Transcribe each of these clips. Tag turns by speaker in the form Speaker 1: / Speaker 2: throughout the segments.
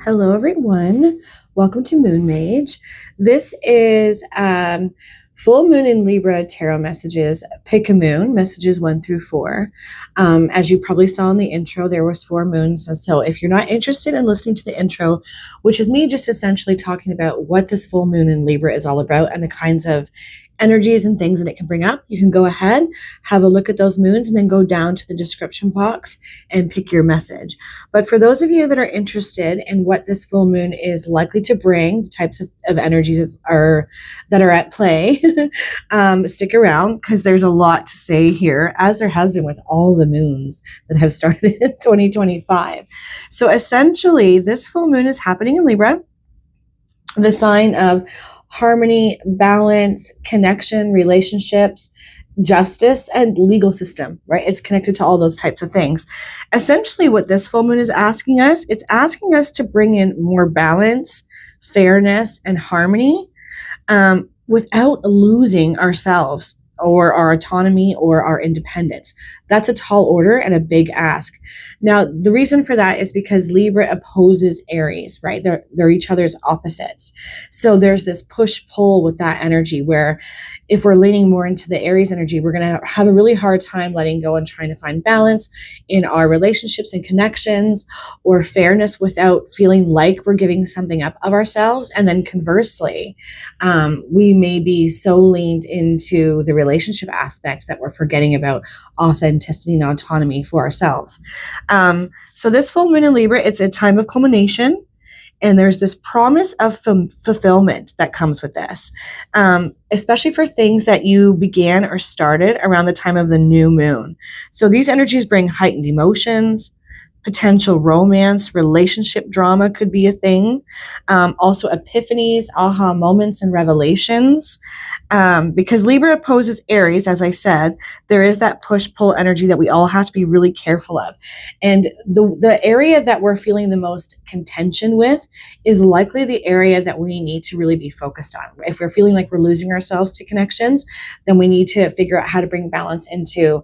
Speaker 1: Hello, everyone. Welcome to Moon Mage. This is full moon in Libra tarot messages. Pick a moon, messages 1 through 4. As you probably saw in the intro, there was 4 moons. And so if you're not interested in listening to the intro, which is me just essentially talking about what this full moon in Libra is all about and the kinds of energies and things that it can bring up, you can go ahead, have a look at those moons, and then go down to the description box and pick your message. But for those of you that are interested in what this full moon is likely to bring, the types of energies that are at play, stick around because there's a lot to say here, as there has been with all the moons that have started in 2025. So essentially, this full moon is happening in Libra, the sign of harmony, balance, connection, relationships, justice, and legal system, right? It's connected to all those types of things. Essentially, what this full moon is asking us, it's asking us to bring in more balance, fairness, and harmony without losing ourselves or our autonomy or our independence. That's a tall order and a big ask. Now, the reason for that is because Libra opposes Aries, right? They're each other's opposites. So there's this push-pull with that energy where if we're leaning more into the Aries energy, we're going to have a really hard time letting go and trying to find balance in our relationships and connections or fairness without feeling like we're giving something up of ourselves. And then conversely, we may be so leaned into the relationship aspect that we're forgetting about authenticity and autonomy for ourselves. So this full moon in Libra, it's a time of culmination, and there's this promise of fulfillment that comes with this, especially for things that you began or started around the time of the new moon. So these energies bring heightened emotions, potential romance, relationship drama could be a thing. Also epiphanies, aha moments, and revelations. Because Libra opposes Aries, as I said, there is that push-pull energy that we all have to be really careful of. And the area that we're feeling the most contention with is likely the area that we need to really be focused on. If we're feeling like we're losing ourselves to connections, then we need to figure out how to bring balance into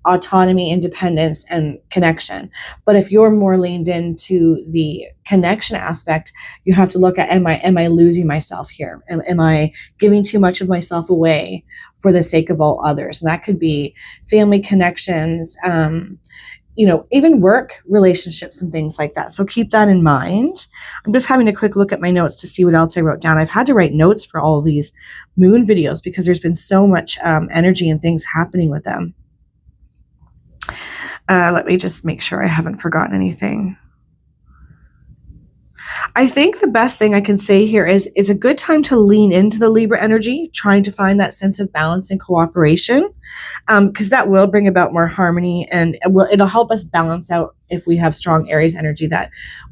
Speaker 1: autonomy, independence, and connection. But if you're more leaned into the connection aspect, you have to look at, am I losing myself here? Am I giving too much of myself away for the sake of all others? And that could be family connections, even work relationships and things like that. So keep that in mind. I'm just having a quick look at my notes to see what else I wrote down. I've had to write notes for all these moon videos because there's been so much energy and things happening with them. Let me just make sure I haven't forgotten anything. I think the best thing I can say here is it's a good time to lean into the Libra energy, trying to find that sense of balance and cooperation, because that will bring about more harmony, and it'll help us balance out if we have strong Aries energy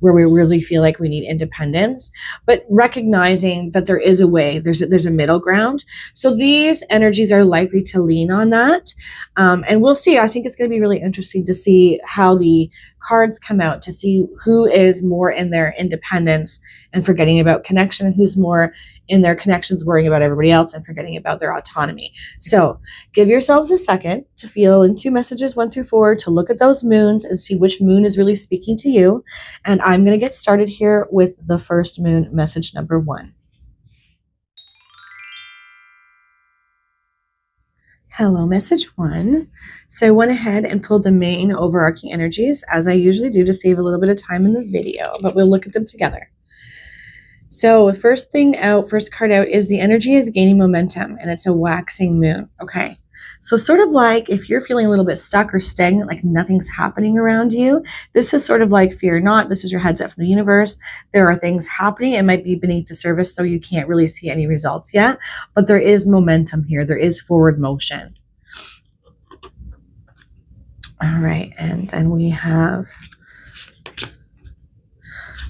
Speaker 1: where we really feel like we need independence, but recognizing that there is a way, there's a middle ground. So these energies are likely to lean on that. And we'll see. I think it's going to be really interesting to see how the cards come out, to see who is more in their independence and forgetting about connection, and who's more in their connections worrying about everybody else and forgetting about their autonomy. So give yourselves a second to feel into messages 1 through 4, to look at those moons and see which moon is really speaking to you. And I'm going to get started here with the first moon, message number 1. Hello, message 1. So I went ahead and pulled the main overarching energies, as I usually do, to save a little bit of time in the video, but we'll look at them together. So first card out is the energy is gaining momentum, and it's a waxing moon. Okay. So sort of like if you're feeling a little bit stuck or stagnant, like nothing's happening around you, this is sort of like fear not. This is your heads up from the universe. There are things happening. It might be beneath the surface, so you can't really see any results yet, but there is momentum here. There is forward motion. All right. And then we have,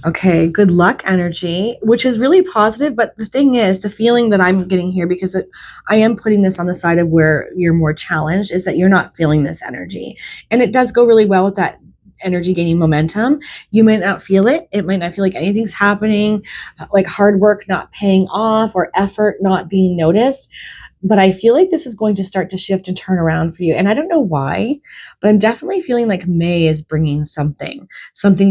Speaker 1: okay, good luck energy, which is really positive. But the thing is, the feeling that I'm getting here, because I am putting this on the side of where you're more challenged, is that you're not feeling this energy. And it does go really well with that energy gaining momentum. You might not feel it. It might not feel like anything's happening, like hard work not paying off or effort not being noticed. But I feel like this is going to start to shift and turn around for you. And I don't know why, but I'm definitely feeling like May is bringing something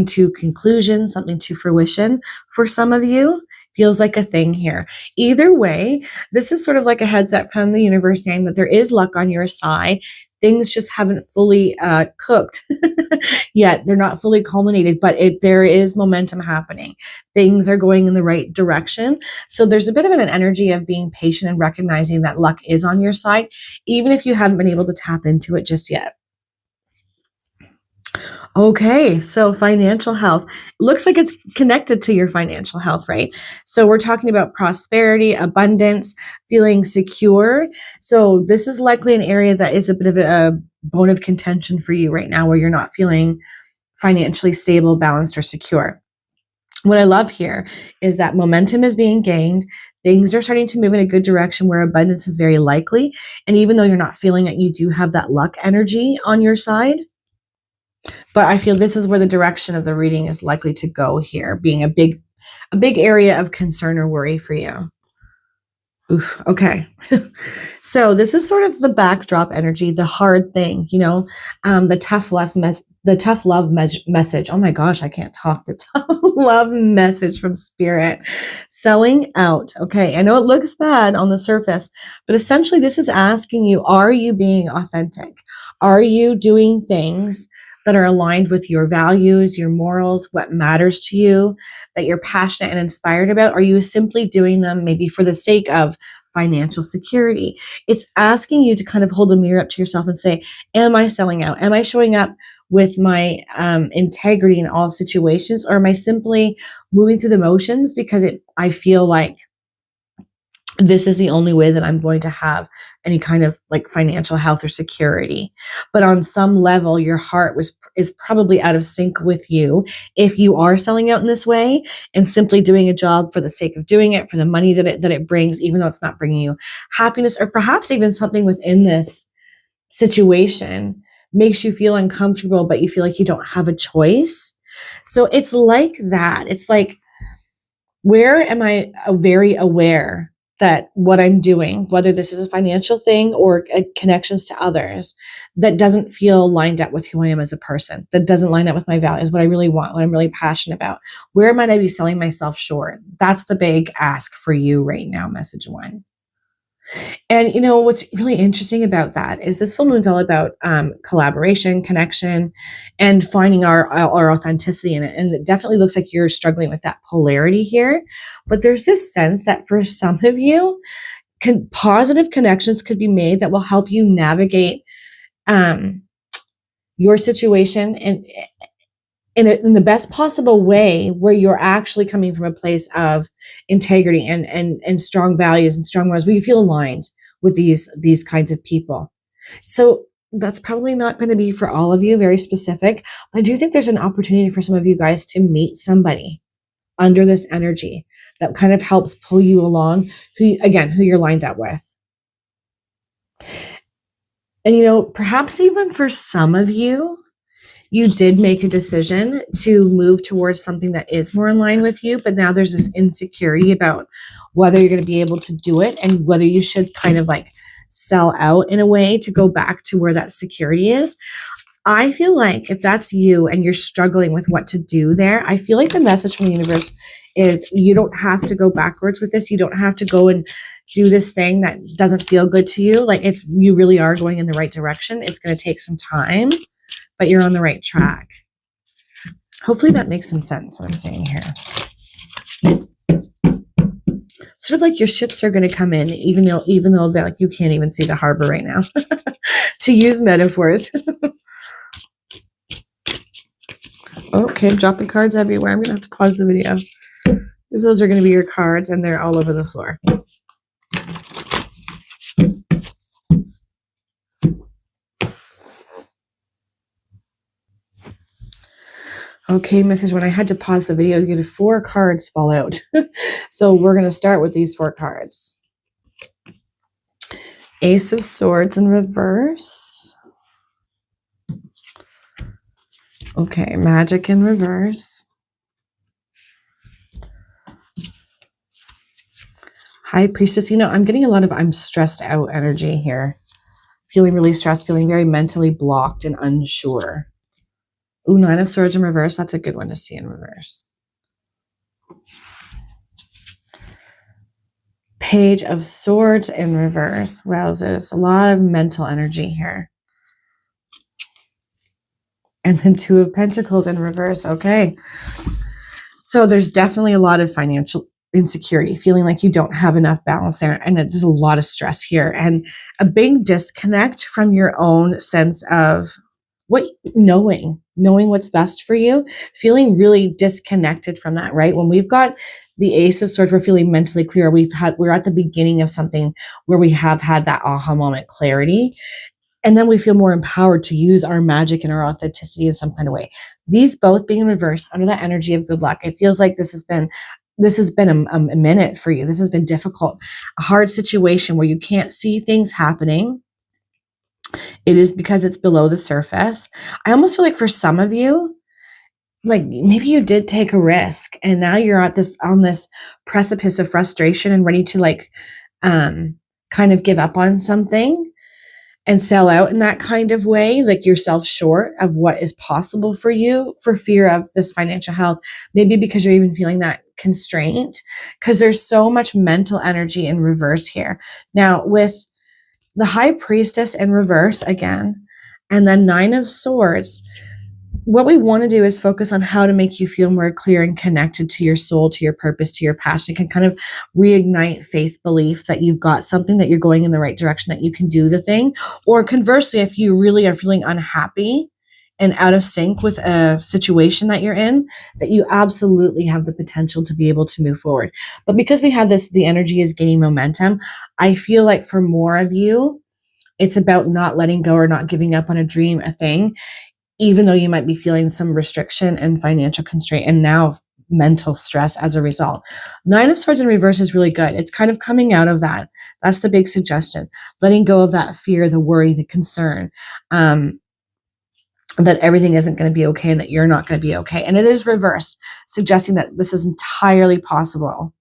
Speaker 1: to conclusion, something to fruition for some of you. Feels like a thing here. Either way, this is sort of like a heads up from the universe saying that there is luck on your side. Things just haven't fully cooked yet. They're not fully culminated, but there is momentum happening. Things are going in the right direction. So there's a bit of an energy of being patient and recognizing that luck is on your side, even if you haven't been able to tap into it just yet. Okay, so financial health. Looks like it's connected to your financial health, right? So we're talking about prosperity, abundance, feeling secure. So this is likely an area that is a bit of a bone of contention for you right now, where you're not feeling financially stable, balanced, or secure. What I love here is that momentum is being gained. Things are starting to move in a good direction where abundance is very likely. And even though you're not feeling it, you do have that luck energy on your side. But I feel this is where the direction of the reading is likely to go here, being a big area of concern or worry for you. Oof, okay. So this is sort of the backdrop energy, the hard thing, the tough love message. Oh my gosh, I can't talk. The tough love message from spirit. Selling out. Okay, I know it looks bad on the surface, but essentially this is asking you, are you being authentic? Are you doing things that are aligned with your values, your morals, what matters to you, that you're passionate and inspired about? Are you simply doing them maybe for the sake of financial security? It's asking you to kind of hold a mirror up to yourself and say, am I selling out? Am I showing up with my integrity in all situations? Or am I simply moving through the motions because I feel like this is the only way that I'm going to have any kind of like financial health or security? But on some level, your heart is probably out of sync with you if you are selling out in this way and simply doing a job for the sake of doing it, for the money that it brings, even though it's not bringing you happiness, or perhaps even something within this situation makes you feel uncomfortable, but you feel like you don't have a choice. So it's like that. It's like, where am I very aware that what I'm doing, whether this is a financial thing or connections to others, that doesn't feel lined up with who I am as a person, that doesn't line up with my values, what I really want, what I'm really passionate about? Where might I be selling myself short? That's the big ask for you right now, message one. And what's really interesting about that is this full moon's all about collaboration, connection, and finding our authenticity in it. And it definitely looks like you're struggling with that polarity here. But there's this sense that for some of you, positive connections could be made that will help you navigate your situation and in the best possible way, where you're actually coming from a place of integrity and strong values and strong morals, where you feel aligned with these kinds of people. So that's probably not going to be for all of you, very specific. But I do think there's an opportunity for some of you guys to meet somebody under this energy that kind of helps pull you along, who you're lined up with. And perhaps even for some of you, you did make a decision to move towards something that is more in line with you, but now there's this insecurity about whether you're going to be able to do it and whether you should kind of like sell out in a way to go back to where that security is. I feel like if that's you and you're struggling with what to do there, I feel like the message from the universe is you don't have to go backwards with this. You don't have to go and do this thing that doesn't feel good to you. Like you really are going in the right direction. It's going to take some time, but you're on the right track. Hopefully that makes some sense, what I'm saying here. Sort of like your ships are going to come in, even though they're like, you can't even see the harbor right now, to use metaphors. Okay, I'm dropping cards everywhere. I'm going to have to pause the video because those are going to be your cards and they're all over the floor. Okay, message when I had to pause the video, you get 4 cards fall out. So we're going to start with these 4 cards. Ace of Swords in reverse. Okay, Magic in reverse. High Priestess, I'm getting a lot of I'm stressed out energy here. Feeling really stressed, feeling very mentally blocked and unsure. Ooh, Nine of Swords in reverse. That's a good one to see in reverse. Page of Swords in reverse. Wowzers. A lot of mental energy here. And then Two of Pentacles in reverse. Okay. So there's definitely a lot of financial insecurity, feeling like you don't have enough balance there. And there's a lot of stress here and a big disconnect from your own sense of knowing what's best for you, feeling really disconnected from that, right? When we've got the Ace of Swords, we're feeling mentally clear. We're at the beginning of something where we have had that aha moment clarity. And then we feel more empowered to use our magic and our authenticity in some kind of way. These both being in reverse under that energy of good luck. It feels like this has been a minute for you. This has been difficult, a hard situation where you can't see things happening. It is because it's below the surface. I almost feel like for some of you, like maybe you did take a risk and now you're on this precipice of frustration and ready to kind of give up on something and sell out in that kind of way, like yourself short of what is possible for you for fear of this financial health, maybe because you're even feeling that constraint, because there's so much mental energy in reverse here. Now, with the High Priestess in reverse again, and then Nine of Swords, what we want to do is focus on how to make you feel more clear and connected to your soul, to your purpose, to your passion. It can kind of reignite faith, belief that you've got something, that you're going in the right direction, that you can do the thing. Or conversely, if you really are feeling unhappy and out of sync with a situation that you're in, that you absolutely have the potential to be able to move forward. But because we have this, the energy is gaining momentum, I feel like for more of you, it's about not letting go or not giving up on a dream, a thing, even though you might be feeling some restriction and financial constraint and now mental stress as a result. Nine of Swords in reverse is really good. It's kind of coming out of that. That's the big suggestion. Letting go of that fear, the worry, the concern, that everything isn't going to be okay and that you're not going to be okay. And it is reversed, suggesting that this is entirely possible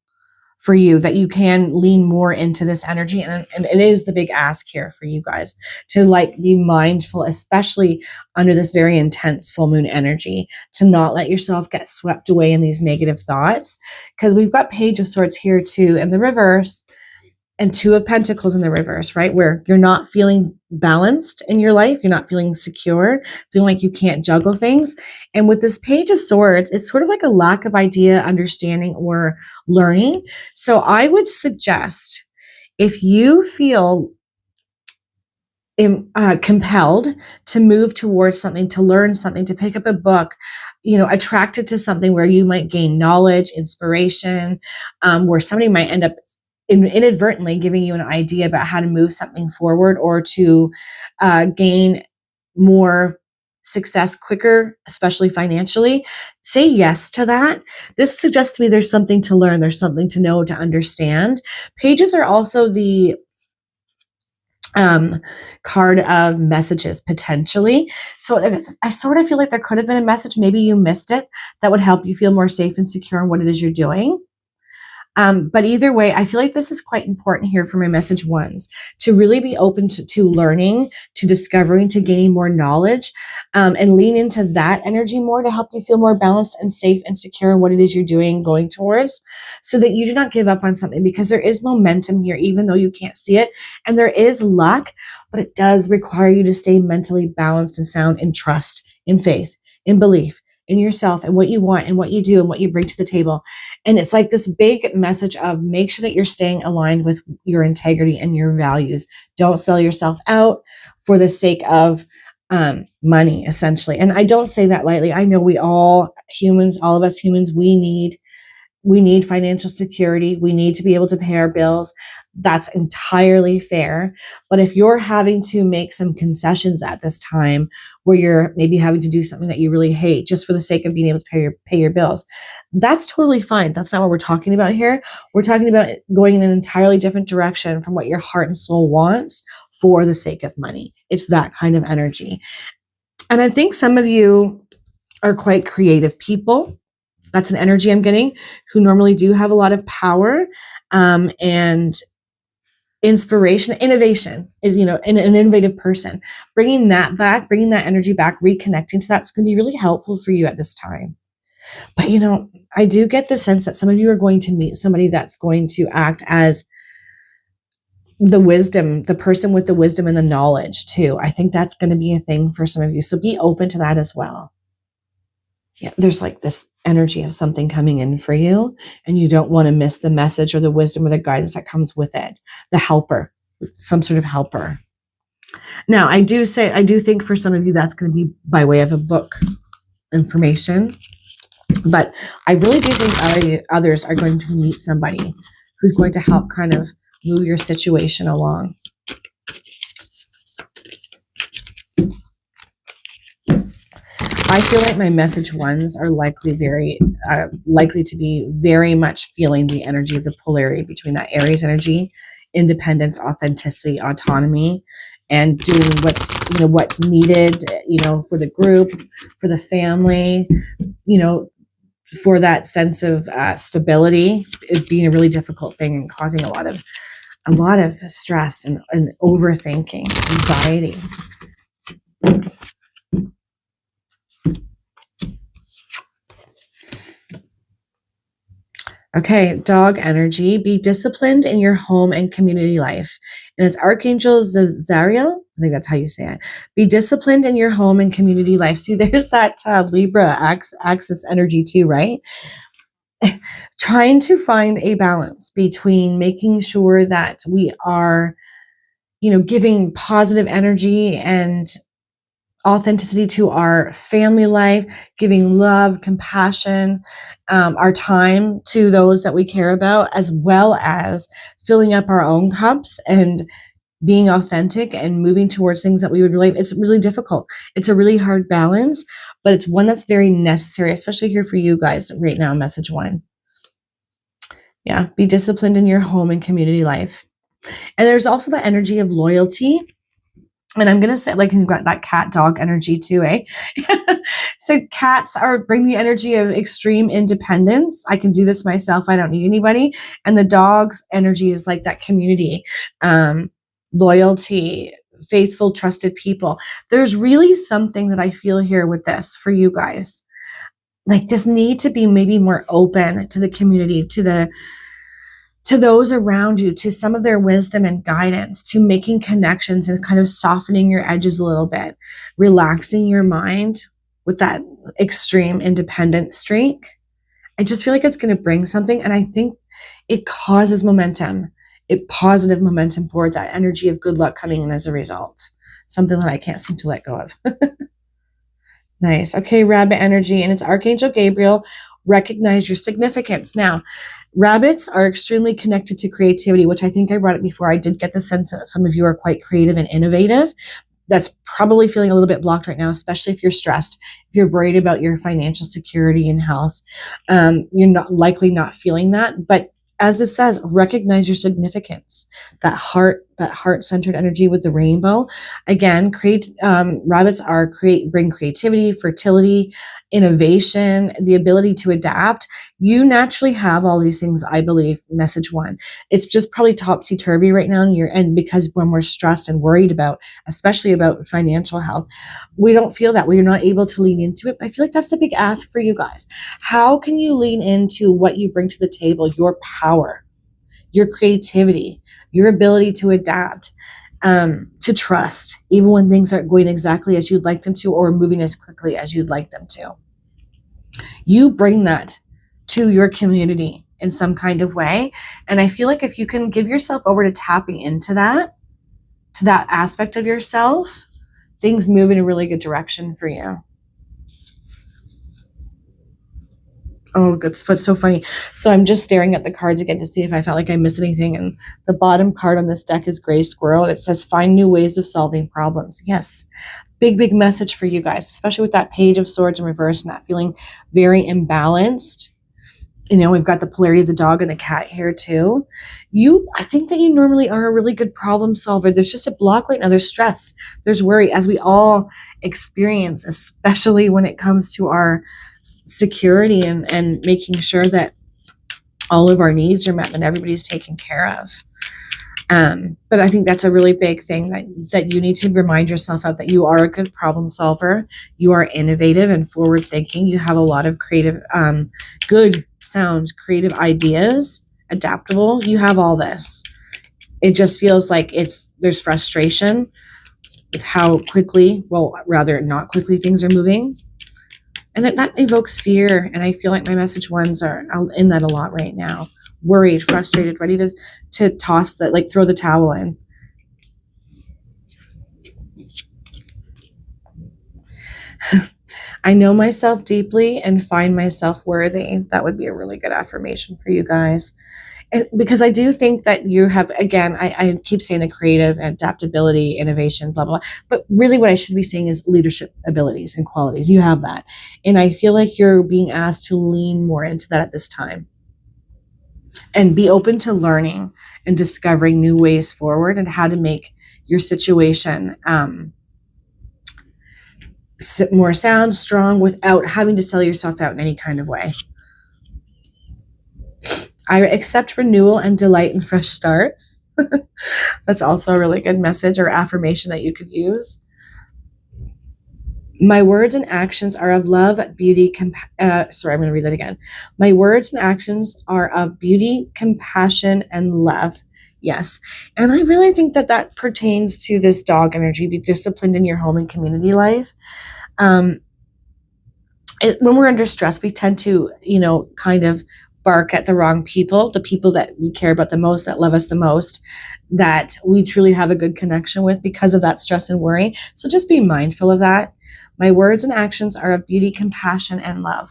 Speaker 1: for you, that you can lean more into this energy. And it is the big ask here for you guys to be mindful, especially under this very intense full moon energy, to not let yourself get swept away in these negative thoughts. Because we've got Page of Swords here too in the reverse, and Two of Pentacles in the reverse, right? Where you're not feeling balanced in your life. You're not feeling secure, feeling like you can't juggle things. And with this Page of Swords, it's sort of like a lack of idea, understanding, or learning. So I would suggest, if you feel compelled to move towards something, to learn something, to pick up a book, attracted to something where you might gain knowledge, inspiration, where somebody might end up inadvertently giving you an idea about how to move something forward or to gain more success quicker, especially financially, say yes to that. This suggests to me there's something to learn, there's something to know, to understand. Pages are also the card of messages, potentially. So I sort of feel like there could have been a message, maybe you missed it, that would help you feel more safe and secure in what it is you're doing. But either way, I feel like this is quite important here for my message ones, to really be open to learning, to discovering, to gaining more knowledge, and lean into that energy more to help you feel more balanced and safe and secure in what it is you're doing, going towards, so that you do not give up on something, because there is momentum here, even though you can't see it, and there is luck, but it does require you to stay mentally balanced and sound in trust, in faith, in belief, in yourself and what you want and what you do and what you bring to the table. And it's like this big message of make sure that you're staying aligned with your integrity and your values. Don't sell yourself out for the sake of money, essentially. And I don't say that lightly. I know all of us humans, we need financial security. We need to be able to pay our bills. That's entirely fair. But if you're having to make some concessions at this time, where you're maybe having to do something that you really hate just for the sake of being able to pay your bills, that's totally fine. That's not what we're talking about here. We're talking about going in an entirely different direction from what your heart and soul wants for the sake of money. It's that kind of energy. And I think some of you are quite creative people. That's an energy I'm getting, who normally do have a lot of power. and inspiration, innovation is, an innovative person. Bringing that back, bringing that energy back, reconnecting to that's going to be really helpful for you at this time. But, I do get the sense that some of you are going to meet somebody that's going to act as the person with the wisdom and the knowledge too. I think that's going to be a thing for some of you. So be open to that as well. Yeah, there's like this energy of something coming in for you, and you don't want to miss the message or the wisdom or the guidance that comes with it. The helper, some sort of helper. Now, I do think for some of you that's going to be by way of a book information, but I really do think others are going to meet somebody who's going to help kind of move your situation along. I feel like my message ones are likely to be very much feeling the energy of the polarity between that Aries energy, independence, authenticity, autonomy, and doing what's needed, for the group, for the family, for that sense of stability. It being a really difficult thing and causing a lot of stress and overthinking, anxiety. Okay, dog energy. Be disciplined in your home and community life. And it's Archangel Zariel. I think that's how you say it. Be disciplined in your home and community life. See, there's that Libra axis energy too, right? Trying to find a balance between making sure that we are, giving positive energy and authenticity to our family life, giving love, compassion, our time to those that we care about, as well as filling up our own cups and being authentic and moving towards things that we would relate. It's really difficult. It's a really hard balance, but it's one that's very necessary, especially here for you guys right now, message one. Yeah, be disciplined in your home and community life. And there's also the energy of loyalty. And I'm going to say, you've got that cat dog energy too, eh? So cats bring the energy of extreme independence. I can do this myself. I don't need anybody. And the dog's energy is like that community, loyalty, faithful, trusted people. There's really something that I feel here with this for you guys. Like this need to be maybe more open to the community, to those around you, to some of their wisdom and guidance, to making connections and kind of softening your edges a little bit, relaxing your mind with that extreme independent streak. I just feel like it's going to bring something. And I think it causes momentum, positive momentum forward, that energy of good luck coming in as a result. Something that I can't seem to let go of. Nice. Okay, rabbit energy. And it's Archangel Gabriel. Recognize your significance. Now, rabbits are extremely connected to creativity, which I think I brought it before. I did get the sense that some of you are quite creative and innovative. That's probably feeling a little bit blocked right now, especially if you're stressed, if you're worried about your financial security and health. You're not feeling that. But as it says, recognize your significance, that heart-centered energy with the rainbow. Again, rabbits bring creativity, fertility, innovation, the ability to adapt. You naturally have all these things, I believe, message one. It's just probably topsy-turvy right now, and because when we're stressed and worried especially about financial health, we don't feel that. We're not able to lean into it. I feel like that's the big ask for you guys. How can you lean into what you bring to the table, your power, your creativity, your ability to adapt, to trust, even when things aren't going exactly as you'd like them to or moving as quickly as you'd like them to? You bring that to your community in some kind of way. And I feel like if you can give yourself over to tapping into that aspect of yourself, things move in a really good direction for you. Oh, that's so funny. So I'm just staring at the cards again to see if I felt like I missed anything. And the bottom card on this deck is Gray Squirrel. It says, find new ways of solving problems. Yes. Big message for you guys, especially with that Page of Swords in reverse and that feeling very imbalanced. We've got the polarity of the dog and the cat here too. I think that you normally are a really good problem solver. There's just a block right now. There's stress. There's worry, as we all experience, especially when it comes to our security and making sure that all of our needs are met and everybody's taken care of. But I think that's a really big thing that you need to remind yourself of, that you are a good problem solver. You are innovative and forward thinking. You have a lot of creative, good sound, creative ideas, adaptable. You have all this. It just feels like there's frustration with how quickly, well, rather not quickly, things are moving. And that evokes fear. And I feel like my message ones are in that a lot right now. Worried, frustrated, ready to toss that, like throw the towel in. I know myself deeply and find myself worthy. That would be a really good affirmation for you guys. And because I do think that you have, again, I keep saying the creative, adaptability, innovation, blah, blah, blah. But really what I should be saying is leadership abilities and qualities. You have that. And I feel like you're being asked to lean more into that at this time. And be open to learning and discovering new ways forward and how to make your situation more sound, strong, without having to sell yourself out in any kind of way. I accept renewal and delight in fresh starts. That's also a really good message or affirmation that you could use. My words and actions are of love, beauty, sorry, I'm going to read that again. My words and actions are of beauty, compassion, and love. Yes. And I really think that pertains to this dog energy. Be disciplined in your home and community life. When we're under stress, we tend to, kind of bark at the wrong people, the people that we care about the most, that love us the most, that we truly have a good connection with because of that stress and worry. So just be mindful of that. My words and actions are of beauty, compassion, and love.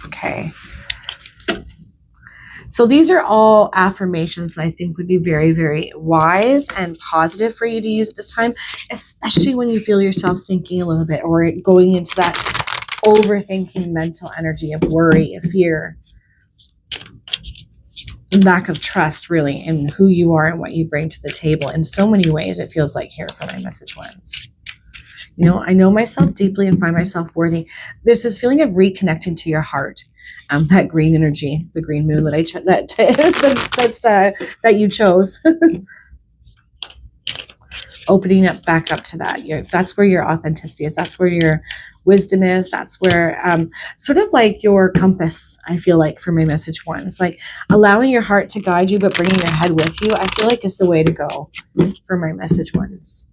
Speaker 1: Okay. So these are all affirmations that I think would be very, very wise and positive for you to use at this time, especially when you feel yourself sinking a little bit or going into that overthinking mental energy of worry, of fear, lack of trust, really, in who you are and what you bring to the table. In so many ways, it feels like here for my message ones. I know myself deeply and find myself worthy. There's this feeling of reconnecting to your heart, that green energy, the green moon that you chose. Opening up back up to that. That's where your authenticity is. That's where your wisdom is. That's where sort of like your compass, I feel like, for my message ones. Like allowing your heart to guide you, but bringing your head with you, I feel like is the way to go for my message ones.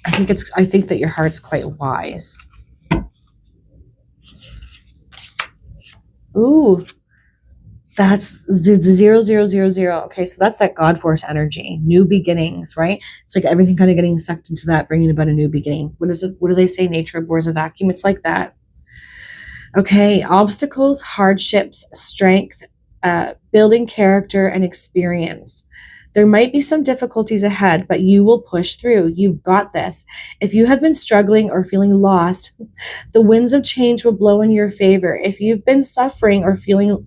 Speaker 1: I think that your heart's quite wise. Ooh, that's the 0000. Okay, so that's that God force energy, new beginnings, right? It's like everything kind of getting sucked into that, bringing about a new beginning. What is it? What do they say? Nature abhors a vacuum. It's like that. Okay, obstacles, hardships, strength, building character and experience. There might be some difficulties ahead, but you will push through. You've got this. If you have been struggling or feeling lost, the winds of change will blow in your favor. If you've been suffering or feeling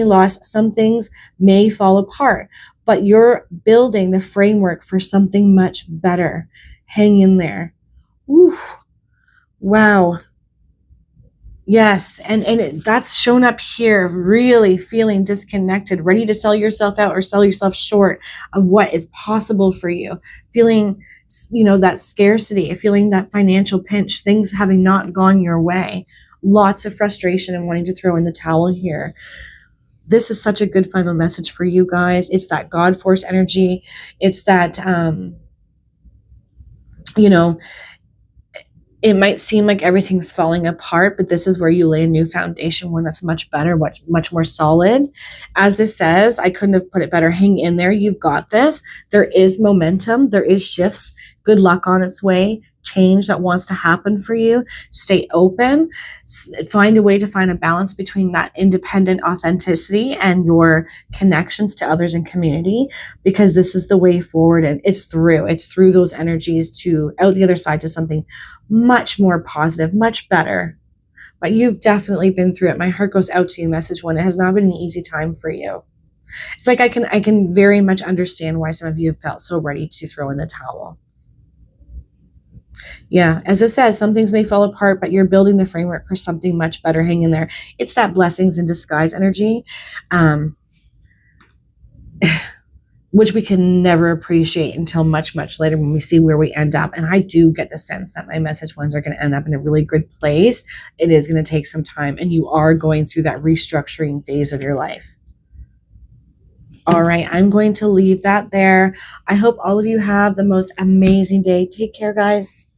Speaker 1: lost, some things may fall apart, but you're building the framework for something much better. Hang in there. Woo. Wow. Yes, and that's shown up here, really feeling disconnected, ready to sell yourself out or sell yourself short of what is possible for you, feeling, that scarcity, feeling that financial pinch, things having not gone your way, lots of frustration and wanting to throw in the towel here. This is such a good final message for you guys. It's that God force energy. It's that, it might seem like everything's falling apart, but this is where you lay a new foundation, one that's much better, much more solid. As this says, I couldn't have put it better. Hang in there. You've got this. There is momentum. There is shifts. Good luck on its way. Change that wants to happen for you. Stay open. Find a way to find a balance between that independent authenticity and your connections to others and community, because this is the way forward. And it's through those energies to out the other side to something much more positive, much better. But you've definitely been through it. My heart goes out to you, message one. It has not been an easy time for you. It's like I can very much understand why some of you have felt so ready to throw in the towel. Yeah, as it says, some things may fall apart, but you're building the framework for something much better. Hang in there. It's that blessings in disguise energy, um, which we can never appreciate until much, much later when we see where we end up. And I do get the sense that my message ones are going to end up in a really good place. It is going to take some time, and you are going through that restructuring phase of your life. All right, I'm going to leave that there. I hope all of you have the most amazing day. Take care, guys.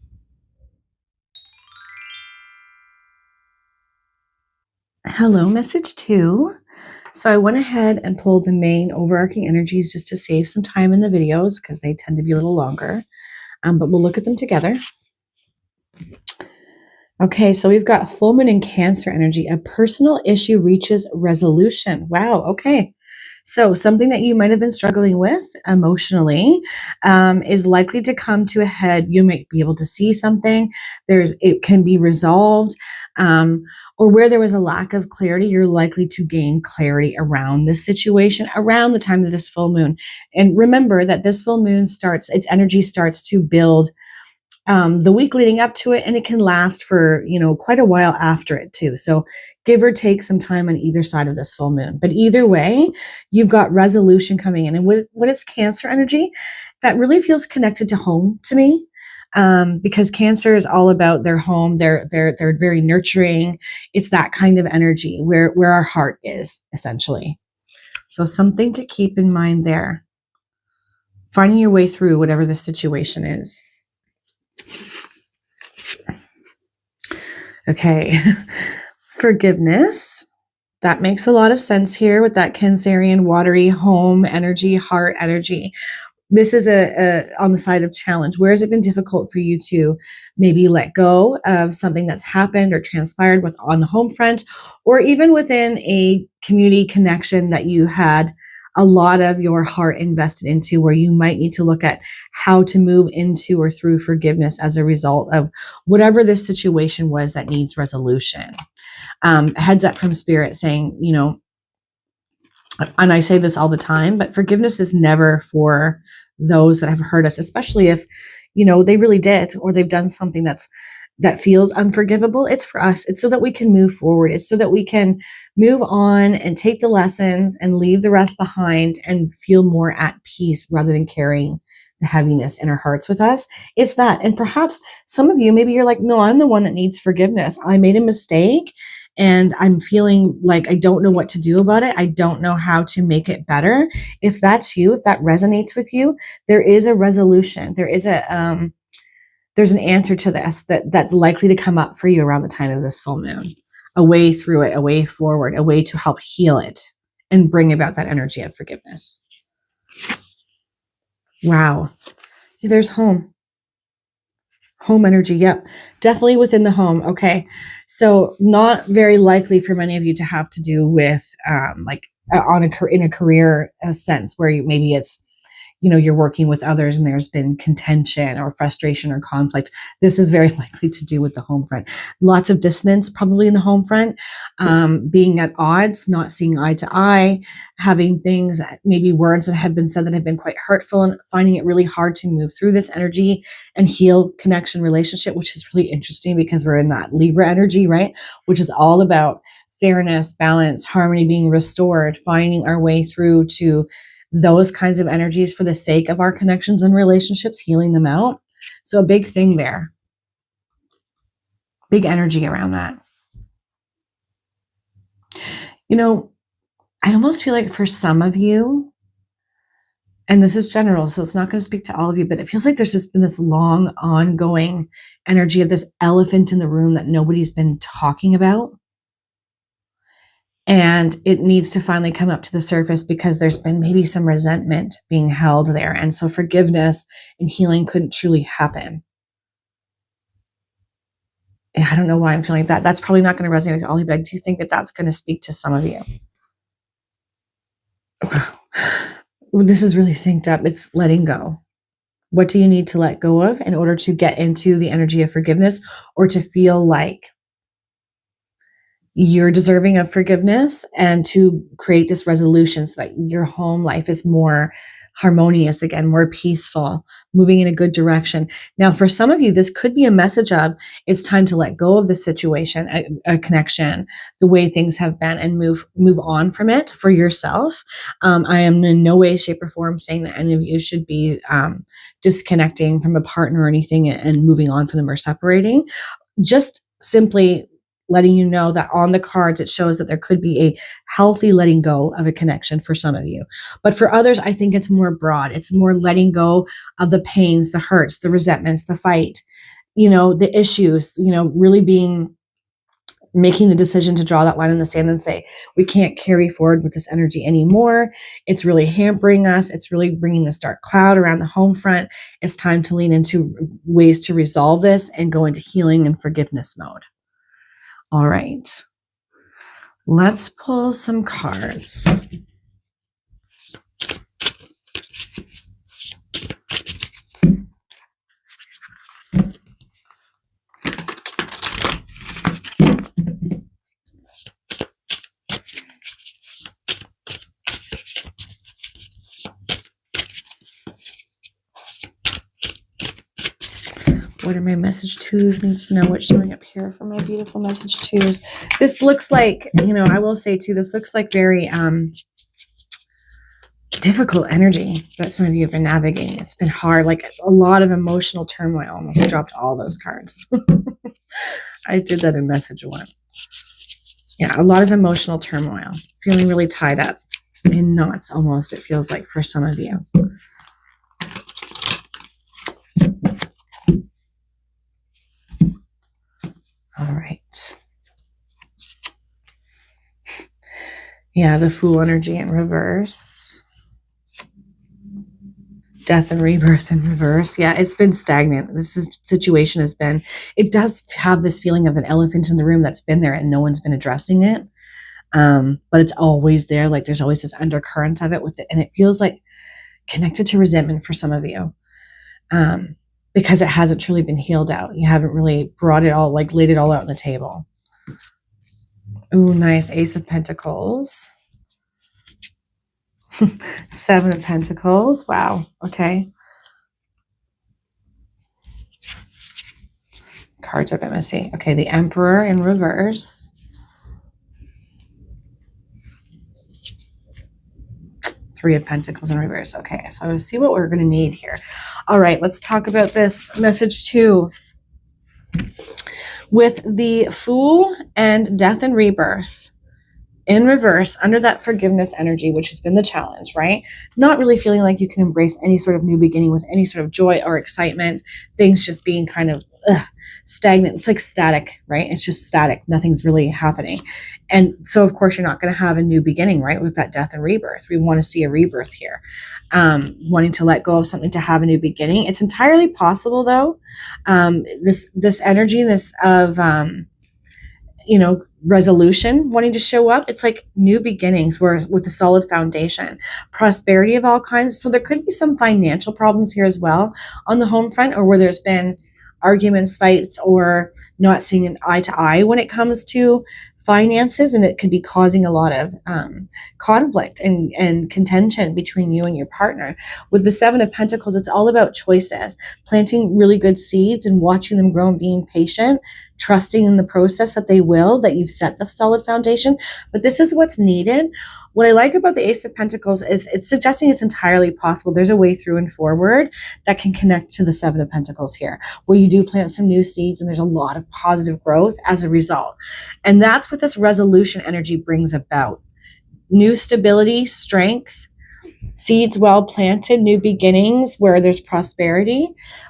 Speaker 1: Hello, message 2. So I went ahead and pulled the main overarching energies just to save some time in the videos because they tend to be a little longer, but we'll look at them together. Okay, so we've got full moon in Cancer energy. A personal issue reaches resolution. Wow, okay. So something that you might have been struggling with emotionally is likely to come to a head. You might be able to see something. It can be resolved. Or where there was a lack of clarity, you're likely to gain clarity around this situation around the time of this full moon. And remember that this full moon its energy starts to build the week leading up to it, and it can last for, quite a while after it too. So give or take some time on either side of this full moon. But either way, you've got resolution coming in. And what it's Cancer energy, that really feels connected to home to me. Because Cancer is all about their home. They're very nurturing. It's that kind of energy where our heart is, essentially. So something to keep in mind there. Finding your way through whatever the situation is. Okay. Forgiveness. That makes a lot of sense here with that Cancerian watery home energy, heart energy. This is on the side of challenge. Where has it been difficult for you to maybe let go of something that's happened or transpired on the home front, or even within a community connection that you had a lot of your heart invested into, where you might need to look at how to move into or through forgiveness as a result of whatever this situation was that needs resolution. Heads up from Spirit saying, and I say this all the time, but forgiveness is never for those that have hurt us, especially if, they really did, or they've done something that feels unforgivable. It's for us. It's so that we can move forward. It's so that we can move on and take the lessons and leave the rest behind and feel more at peace rather than carrying the heaviness in our hearts with us. It's that. And perhaps some of you, maybe you're like, no, I'm the one that needs forgiveness. I made a mistake and I'm feeling like I don't know what to do about it. I don't know how to make it better. If that's you, if that resonates with you, there is a resolution. There's an answer to this that's likely to come up for you around the time of this full moon. A way through it, a way forward, a way to help heal it and bring about that energy of forgiveness. Wow. There's home. Home energy. Yep. Definitely within the home. Okay. So not very likely for many of you to have to do with in a career sense where maybe it's, you're working with others and there's been contention or frustration or conflict. This is very likely to do with the home front. Lots of dissonance probably in the home front, being at odds, not seeing eye to eye, having things, maybe words that have been said that have been quite hurtful, and finding it really hard to move through this energy and heal connection relationship, which is really interesting because we're in that Libra energy, right? Which is all about fairness, balance, harmony being restored, finding our way through to those kinds of energies for the sake of our connections and relationships, healing them out. So a big thing there. Big energy around that. I almost feel like for some of you, and this is general, so it's not going to speak to all of you, but it feels like there's just been this long, ongoing energy of this elephant in the room that nobody's been talking about. And it needs to finally come up to the surface because there's been maybe some resentment being held there. And so forgiveness and healing couldn't truly happen. I don't know why I'm feeling like that. That's probably not going to resonate with all of you, but I do think that that's going to speak to some of you. This is really synced up. It's letting go. What do you need to let go of in order to get into the energy of forgiveness, or to feel like you're deserving of forgiveness and to create this resolution so that your home life is more harmonious again, more peaceful, moving in a good direction. Now, for some of you, this could be a message of it's time to let go of the situation, a connection, the way things have been, and move on from it for yourself. I am in no way, shape, or form saying that any of you should be disconnecting from a partner or anything and moving on from them or separating. Just simply letting you know that on the cards, it shows that there could be a healthy letting go of a connection for some of you. But for others, I think it's more broad. It's more letting go of the pains, the hurts, the resentments, the fight, the issues, really making the decision to draw that line in the sand and say, we can't carry forward with this energy anymore. It's really hampering us. It's really bringing this dark cloud around the home front. It's time to lean into ways to resolve this and go into healing and forgiveness mode. All right, let's pull some cards. What are my message twos? Needs to know what's showing up here for my beautiful message twos. This looks like, I will say too, this looks like very difficult energy that some of you have been navigating. It's been hard, like a lot of emotional turmoil. I almost dropped all those cards. I did that in message one. Yeah, a lot of emotional turmoil, feeling really tied up in knots almost, it feels like, for some of you. All right. Yeah, the Fool energy in reverse. Death and rebirth in reverse. Yeah, it's been stagnant. Situation has been, it does have this feeling of an elephant in the room that's been there and no one's been addressing it. But it's always there. Like there's always this undercurrent of it with it. And it feels like connected to resentment for some of you. Because it hasn't truly been healed out. You haven't really brought it all, like laid it all out on the table. Ooh, nice. Ace of Pentacles. 7 of Pentacles. Wow. Okay. Cards are a bit messy. Okay, the Emperor in reverse. 3 of Pentacles in reverse. Okay, so let's see what we're going to need here. All right, let's talk about this message 2. With the Fool and Death and Rebirth in reverse under that forgiveness energy, which has been the challenge, right? Not really feeling like you can embrace any sort of new beginning with any sort of joy or excitement. Things just being kind of stagnant. It's like static, right? It's just static. Nothing's really happening. And so, of course, you're not going to have a new beginning, right? With that death and rebirth. We want to see a rebirth here. Wanting to let go of something to have a new beginning. It's entirely possible, though. This energy, this of, resolution wanting to show up. It's like new beginnings with a solid foundation, prosperity of all kinds. So there could be some financial problems here as well on the home front, or where there's been arguments, fights, or not seeing an eye to eye when it comes to finances, and it could be causing a lot of conflict and contention between you and your partner. With the 7 of Pentacles, it's all about choices, planting really good seeds and watching them grow and being patient, trusting in the process that they will, that you've set the solid foundation. But this is what's needed. What I like about the Ace of Pentacles is it's suggesting it's entirely possible. There's a way through and forward that can connect to the 7 of Pentacles here, where you do plant some new seeds and there's a lot of positive growth as a result. And that's what this resolution energy brings about. New stability, strength, seeds well planted, new beginnings where there's prosperity.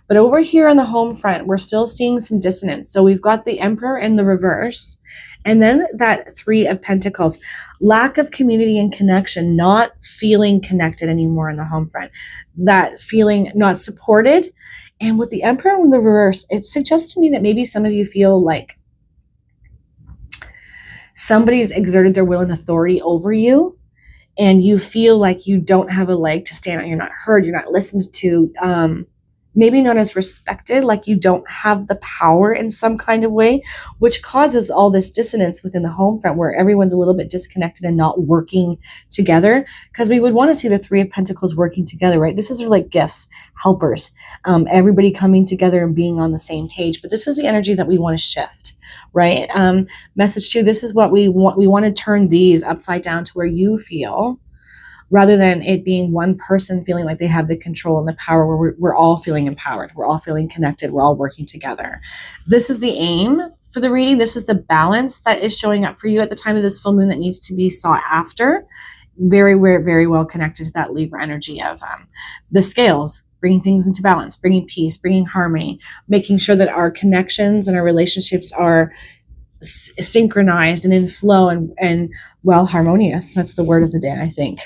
Speaker 1: But over here on the home front, we're still seeing some dissonance. So we've got the Emperor in the reverse, and then that 3 of Pentacles, lack of community and connection, not feeling connected anymore in the home front, that feeling not supported. And with the Emperor in the reverse, it suggests to me that maybe some of you feel like somebody's exerted their will and authority over you, and you feel like you don't have a leg to stand on. You're not heard. You're not listened to. maybe not as respected, like you don't have the power in some kind of way, which causes all this dissonance within the home front where everyone's a little bit disconnected and not working together, because we would want to see the Three of Pentacles working together, right? This is like gifts, helpers, everybody coming together and being on the same page. But this is the energy that we want to shift, right? Message 2, this is what we want. We want to turn these upside down to where you feel, rather than it being one person feeling like they have the control and the power, where we're all feeling empowered. We're all feeling connected. We're all working together. This is the aim for the reading. This is the balance that is showing up for you at the time of this full moon that needs to be sought after. Very, very, very well connected to that Libra energy of the scales, bringing things into balance, bringing peace, bringing harmony, making sure that our connections and our relationships are synchronized and in flow and well, harmonious. That's the word of the day, I think.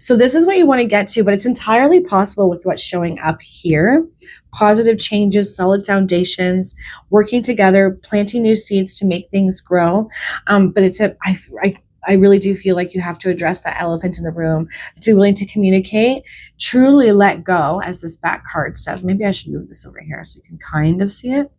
Speaker 1: So this is what you want to get to, but it's entirely possible with what's showing up here. Positive changes, solid foundations, working together, planting new seeds to make things grow. But I really do feel like you have to address that elephant in the room, to be willing to communicate, truly let go, as this back card says. Maybe I should move this over here so you can kind of see it.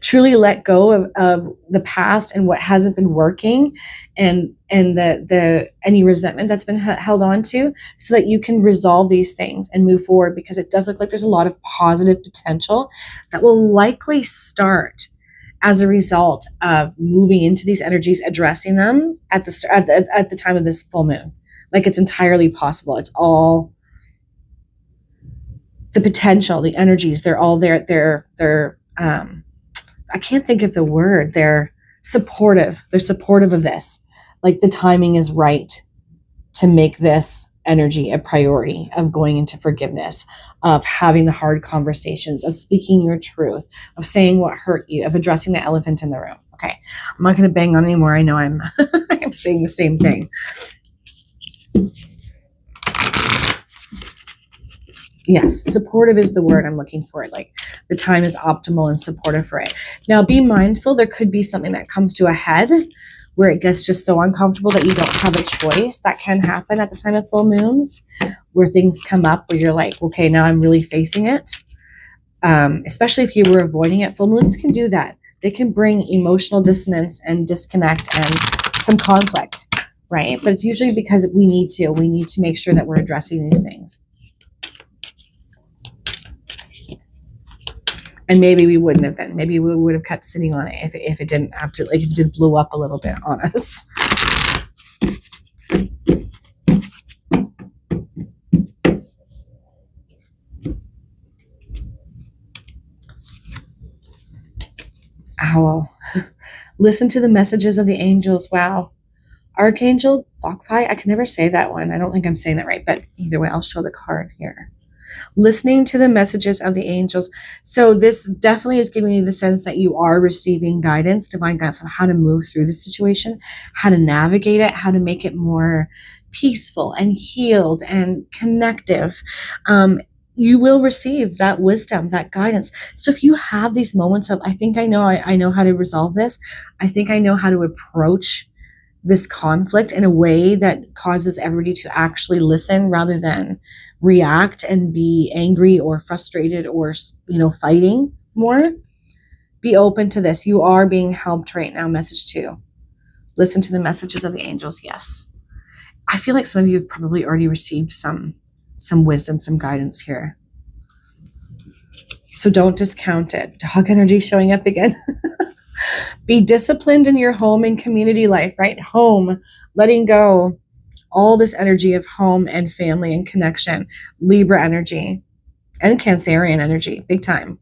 Speaker 1: Truly let go of the past and what hasn't been working, and the any resentment that's been held on to, so that you can resolve these things and move forward, because it does look like there's a lot of positive potential that will likely start as a result of moving into these energies, addressing them at the time of this full moon. Like, it's entirely possible. It's all the potential, the energies, they're all there. They're I can't think of the word. They're supportive. They're supportive of this. Like, the timing is right to make this energy a priority, of going into forgiveness, of having the hard conversations, of speaking your truth, of saying what hurt you, of addressing the elephant in the room. Okay, I'm not going to bang on anymore. I know I'm I'm saying the same thing. Yes, supportive is the word I'm looking for. Like, the time is optimal and supportive for it. Now, be mindful. There could be something that comes to a head where it gets just so uncomfortable that you don't have a choice. That can happen at the time of full moons, where things come up where you're like, okay, now I'm really facing it. Especially if you were avoiding it. Full moons can do that. They can bring emotional dissonance and disconnect and some conflict, right? But it's usually because we need to make sure that we're addressing these things. And maybe we wouldn't have been. Maybe we would have kept sitting on it if it didn't have to, like, if it did blow up a little bit on us. Owl. Listen to the messages of the angels. Wow. Archangel Bokpai. I can never say that one. I don't think I'm saying that right, but either way, I'll show the card here. Listening to the messages of the angels. So this definitely is giving you the sense that you are receiving guidance, divine guidance, on how to move through the situation, how to navigate it, how to make it more peaceful and healed and connective. You will receive that wisdom, that guidance. So if you have these moments of, I think I know how to resolve this. I think I know how to approach this conflict in a way that causes everybody to actually listen rather than react and be angry or frustrated or, fighting more. Be open to this. You are being helped right now. Message 2. Listen to the messages of the angels. Yes. I feel like some of you have probably already received some wisdom, some guidance here. So don't discount it. Dog energy showing up again. Be disciplined in your home and community life, right? Home, letting go, all this energy of home and family and connection, Libra energy and Cancerian energy, big time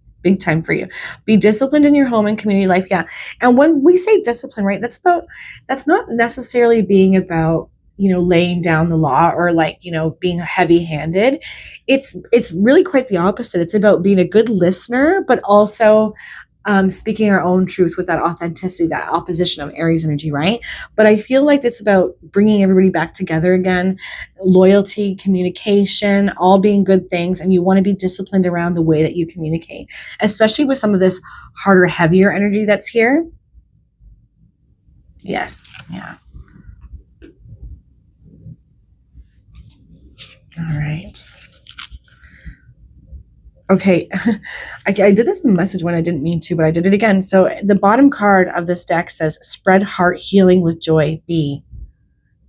Speaker 1: for you. Be disciplined in your home and community life. Yeah. And when we say discipline, right, that's not necessarily being about, laying down the law or being heavy handed. It's really quite the opposite. It's about being a good listener, but also speaking our own truth with that authenticity, that opposition of Aries energy, right? But I feel like it's about bringing everybody back together again, loyalty, communication, all being good things. And you want to be disciplined around the way that you communicate, especially with some of this harder, heavier energy that's here. Yes. Yeah. All right. Okay, I did this in the message when I didn't mean to, but I did it again. So the bottom card of this deck says, spread heart healing with joy, be.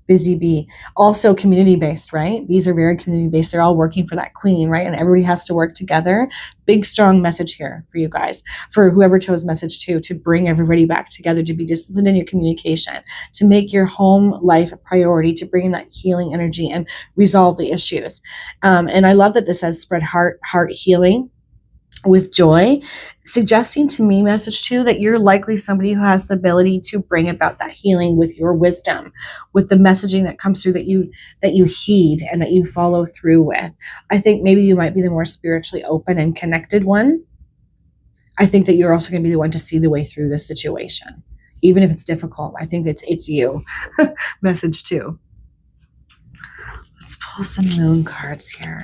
Speaker 1: Busy bee. Also community-based, right? These are very community-based. They're all working for that queen, right? And everybody has to work together. Big, strong message here for you guys, for whoever chose message 2, to bring everybody back together, to be disciplined in your communication, to make your home life a priority, to bring in that healing energy and resolve the issues. And I love that this says spread heart healing with joy, suggesting to me, message 2, that you're likely somebody who has the ability to bring about that healing with your wisdom, with the messaging that comes through, that you heed and that you follow through with. I think maybe you might be the more spiritually open and connected one. I think that you're also going to be the one to see the way through this situation, even if it's difficult. I think it's you. Message 2. Let's pull some moon cards here.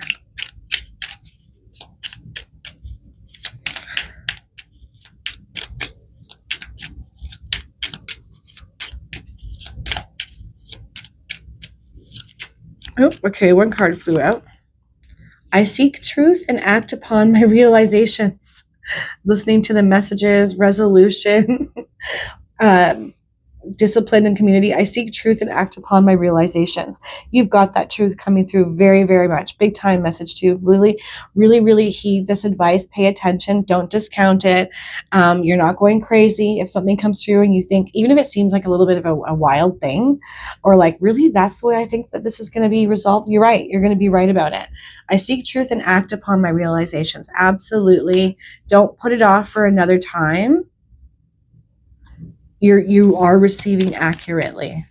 Speaker 1: Oh, okay, one card flew out. I seek truth and act upon my realizations. Listening to the messages, resolution, discipline and community. I seek truth and act upon my realizations. You've got that truth coming through very, very much. Big time message 2. Really, really, really heed this advice. Pay attention. Don't discount it. You're not going crazy. If something comes through and you think, even if it seems like a little bit of a wild thing, or like, really, that's the way I think that this is going to be resolved, you're right. You're going to be right about it. I seek truth and act upon my realizations. Absolutely. Don't put it off for another time. You are receiving accurately.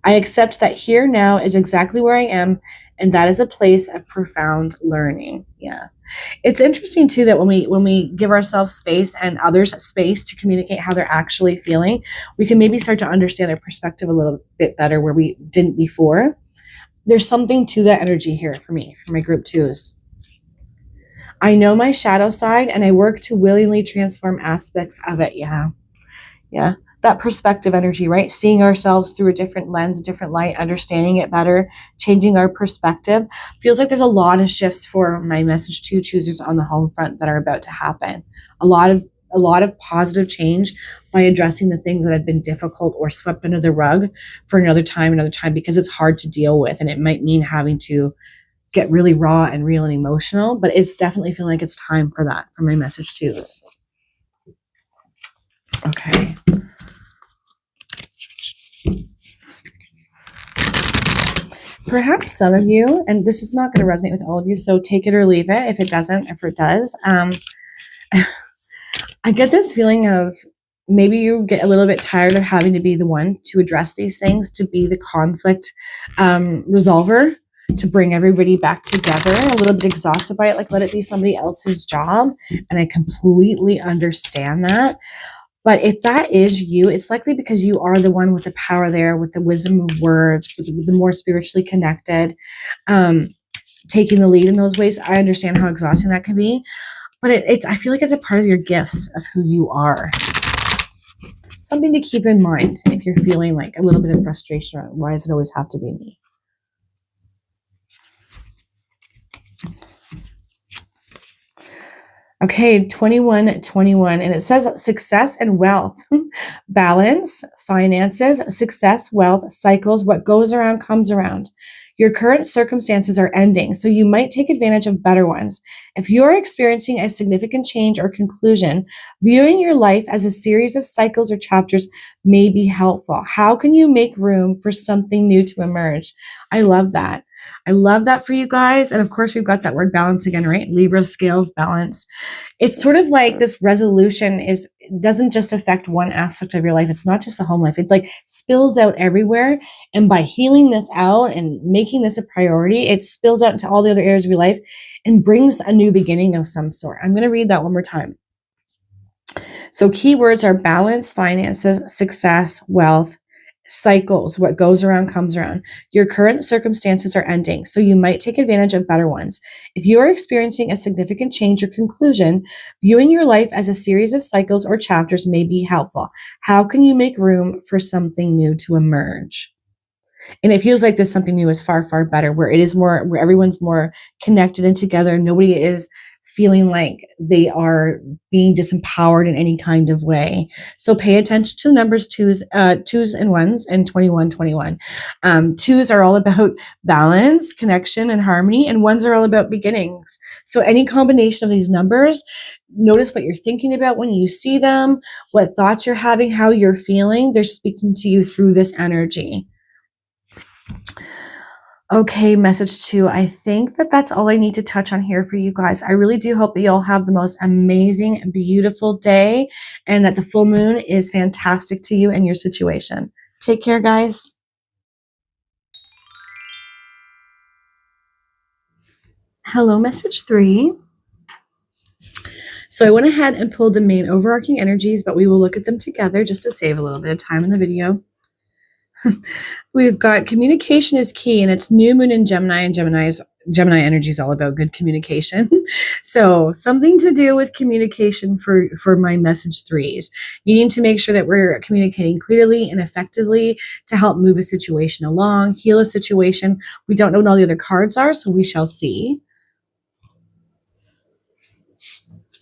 Speaker 1: I accept that here now is exactly where I am, and that is a place of profound learning. Yeah. It's interesting too that when we give ourselves space and others space to communicate how they're actually feeling, we can maybe start to understand their perspective a little bit better where we didn't before. There's something to that energy here for me, for my group 2s. I know my shadow side and I work to willingly transform aspects of it. Yeah. Yeah. That perspective energy, right? Seeing ourselves through a different lens, a different light, understanding it better, changing our perspective. Feels like there's a lot of shifts for my message 2 choosers on the home front that are about to happen. A lot of positive change by addressing the things that have been difficult or swept under the rug for another time, because it's hard to deal with. And it might mean having to get really raw and real and emotional, but it's definitely feeling like it's time for that for my message 2s. Okay. Perhaps some of you, and this is not going to resonate with all of you, so take it or leave it if it doesn't. If it does, I get this feeling of maybe you get a little bit tired of having to be the one to address these things, to be the conflict resolver, to bring everybody back together, a little bit exhausted by it, like let it be somebody else's job. And I completely understand that. But if that is you, it's likely because you are the one with the power there, with the wisdom of words, with the more spiritually connected, taking the lead in those ways. I understand how exhausting that can be, but I feel like it's a part of your gifts of who you are. Something to keep in mind if you're feeling like a little bit of frustration around why does it always have to be me? Okay, 21, and it says success and wealth, balance, finances, success, wealth, cycles, what goes around comes around. Your current circumstances are ending, so you might take advantage of better ones. If you're experiencing a significant change or conclusion, viewing your life as a series of cycles or chapters may be helpful. How can you make room for something new to emerge? I love that. I love that for you guys. And of course, we've got that word balance again, right? Libra, scales, balance. It's sort of like this resolution doesn't just affect one aspect of your life. It's not just a home life. It like spills out everywhere. And by healing this out and making this a priority, it spills out into all the other areas of your life and brings a new beginning of some sort. I'm going to read that one more time. So keywords are balance, finances, success, wealth, cycles, what goes around comes around. Your current circumstances are ending, so you might take advantage of better ones. If you are experiencing a significant change or conclusion, viewing your life as a series of cycles or chapters may be helpful. How can you make room for something new to emerge? And it feels like this something new is far, far better, where it is more, where everyone's more connected and together. Nobody is feeling like they are being disempowered in any kind of way. So pay attention to the numbers twos and ones, and 21. Twos are all about balance, connection, and harmony, and ones are all about beginnings. So any combination of these numbers, notice what you're thinking about when you see them, what thoughts you're having, how you're feeling. They're speaking to you through this energy. Okay, message 2. I think that that's all I need to touch on here for you guys. I really do hope that you all have the most amazing, beautiful day, and that the full moon is fantastic to you and your situation. Take care, guys. Hello, message 3. So I went ahead and pulled the main overarching energies, but we will look at them together just to save a little bit of time in the video. We've got communication is key, and it's new moon in Gemini, and Gemini energy is all about good communication. So something to do with communication for my message 3s. Needing to make sure that we're communicating clearly and effectively to help move a situation along, heal a situation. We don't know what all the other cards are, so we shall see.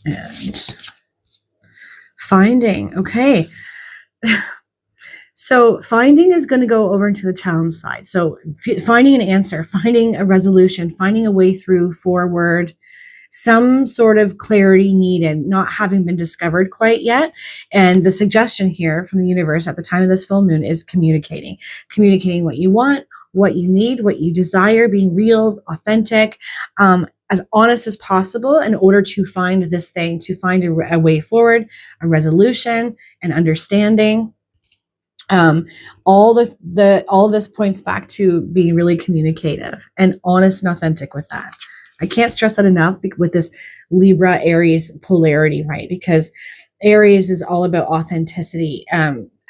Speaker 1: And finding, okay. So finding is going to go over into the challenge side. So finding an answer, finding a resolution, finding a way through, forward, some sort of clarity needed, not having been discovered quite yet. And the suggestion here from the universe at the time of this full moon is communicating what you want, what you need, what you desire, being real, authentic, as honest as possible in order to find this thing, to find a way forward, a resolution, an understanding. All this points back to being really communicative and honest and authentic with that. I can't stress that enough with this Libra Aries polarity, right? Because Aries is all about authenticity,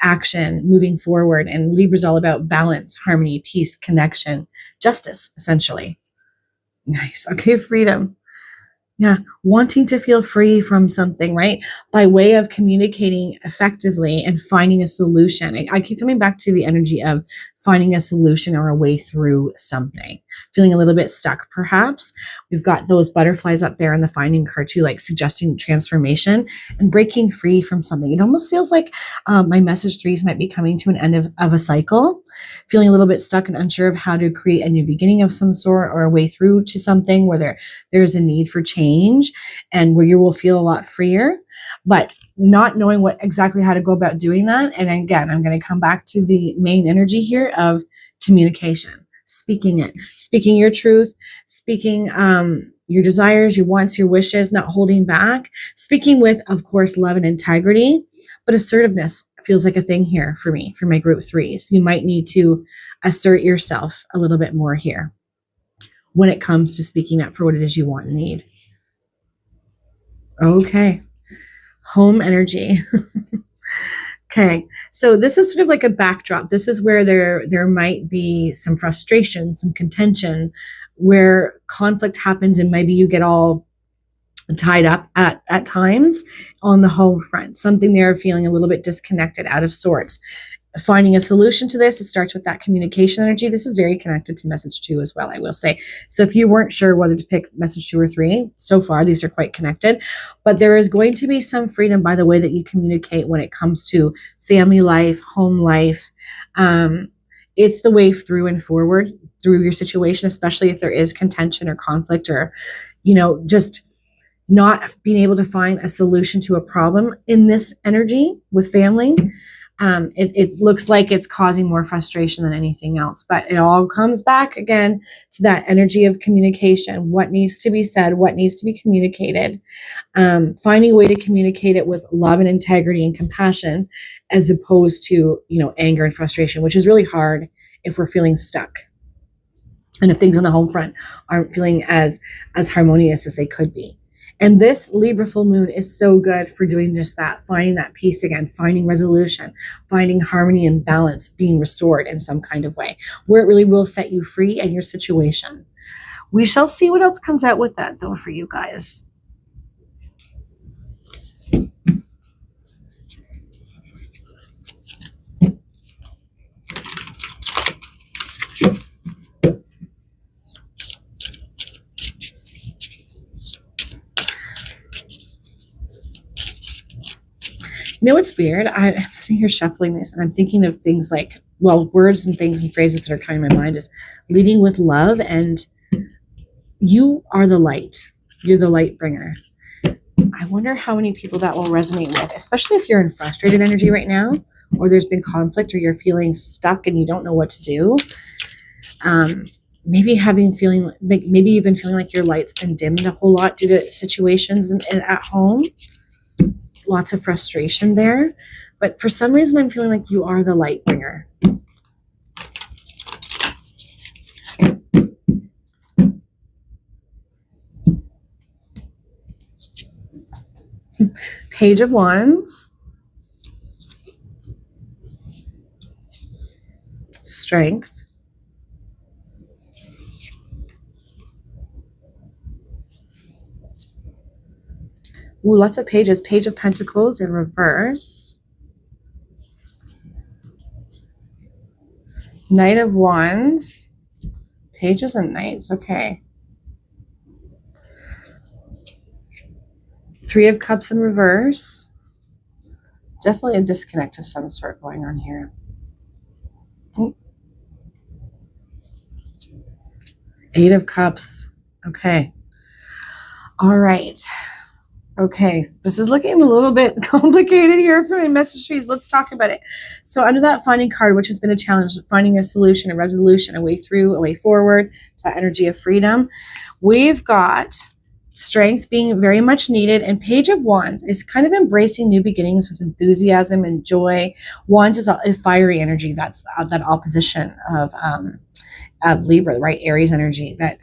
Speaker 1: action, moving forward, and Libra is all about balance, harmony, peace, connection, justice, essentially. Nice. Okay, freedom. Yeah, wanting to feel free from something, right? By way of communicating effectively and finding a solution. I keep coming back to the energy of finding a solution or a way through something. Feeling a little bit stuck, perhaps. We've got those butterflies up there in the finding card too, like suggesting transformation and breaking free from something. It almost feels like my message 3s might be coming to an end of a cycle, feeling a little bit stuck and unsure of how to create a new beginning of some sort or a way through to something where there's a need for change and where you will feel a lot freer, but not knowing what exactly how to go about doing that. And again, I'm going to come back to the main energy here of communication, speaking your truth, speaking your desires, your wants, your wishes, not holding back, speaking with, of course, love and integrity, but assertiveness feels like a thing here for me, for my group 3s. You might need to assert yourself a little bit more here when it comes to speaking up for what it is you want and need. Okay. Home energy. Okay. So this is sort of like a backdrop. This is where there might be some frustration, some contention, where conflict happens and maybe you get all tied up at times on the home front. Something there feeling a little bit disconnected, out of sorts. Finding a solution to this, it starts with that communication energy. This is very connected to message 2 as well, I will say. So if you weren't sure whether to pick message 2 or 3, so far these are quite connected. But there is going to be some freedom by the way that you communicate when it comes to family life, home life. It's the way through and forward through your situation, especially if there is contention or conflict or, just not being able to find a solution to a problem in this energy with family. It looks like it's causing more frustration than anything else, but it all comes back again to that energy of communication. What needs to be said, what needs to be communicated, finding a way to communicate it with love and integrity and compassion, as opposed to, anger and frustration, which is really hard if we're feeling stuck. And if things on the home front aren't feeling as harmonious as they could be. And this Libra full moon is so good for doing just that, finding that peace again, finding resolution, finding harmony and balance being restored in some kind of way, where it really will set you free in your situation. We shall see what else comes out with that, though, for you guys. You know what's weird? I'm sitting here shuffling this and I'm thinking of things like, well, words and things and phrases that are coming to my mind is leading with love, and you are the light. You're the light bringer. I wonder how many people that will resonate with, especially if you're in frustrated energy right now, or there's been conflict, or you're feeling stuck and you don't know what to do. Maybe you've been feeling like your light's been dimmed a whole lot due to situations and at home. Lots of frustration there. But for some reason, I'm feeling like you are the light bringer. Page of Wands. Strength. Ooh, lots of pages. Page of Pentacles in reverse. Knight of Wands. Pages and Knights. Okay. Three of Cups in reverse. Definitely a disconnect of some sort going on here. Eight of Cups. Okay. All right. Okay, this is looking a little bit complicated here for my message trees. Let's talk about it. So under that finding card, which has been a challenge, finding a solution, a resolution, a way through, a way forward, to that energy of freedom, we've got strength being very much needed. And Page of Wands is kind of embracing new beginnings with enthusiasm and joy. Wands is a fiery energy. That's that opposition of Libra, right? Aries energy, that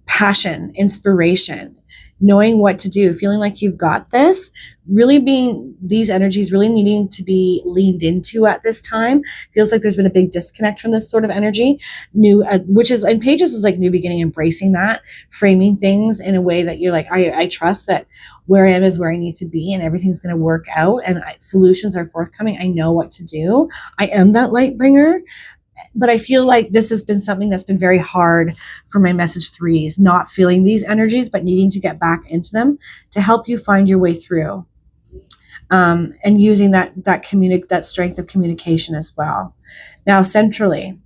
Speaker 1: passion, inspiration, knowing what to do, feeling like you've got this, really being these energies really needing to be leaned into at this time. Feels like there's been a big disconnect from this sort of energy. New, which is in Pages is like new beginning, embracing that, framing things in a way that you're like, I trust that where I am is where I need to be, and everything's going to work out, and solutions are forthcoming. I know what to do. I am that light bringer. But I feel like this has been something that's been very hard for my message threes, not feeling these energies, but needing to get back into them to help you find your way through. And using that strength of communication as well. Now, centrally,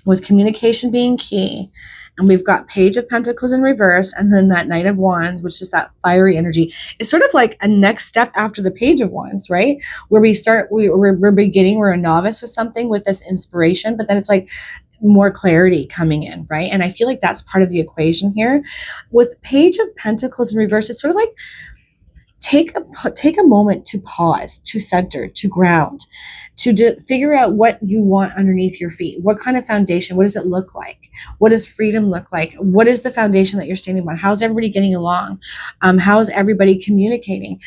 Speaker 1: with communication being key, and we've got Page of Pentacles in reverse, and then that Knight of Wands, which is that fiery energy. It's sort of like a next step after the Page of Wands, right? Where we're beginning, we're a novice with something, with this inspiration, but then it's like more clarity coming in, right? And I feel like that's part of the equation here. With Page of Pentacles in reverse, it's sort of like take a moment to pause, to center, to ground, to figure out what you want underneath your feet. What kind of foundation? What does it look like? What does freedom look like? What is the foundation that you're standing on? How's everybody getting along? How's everybody communicating?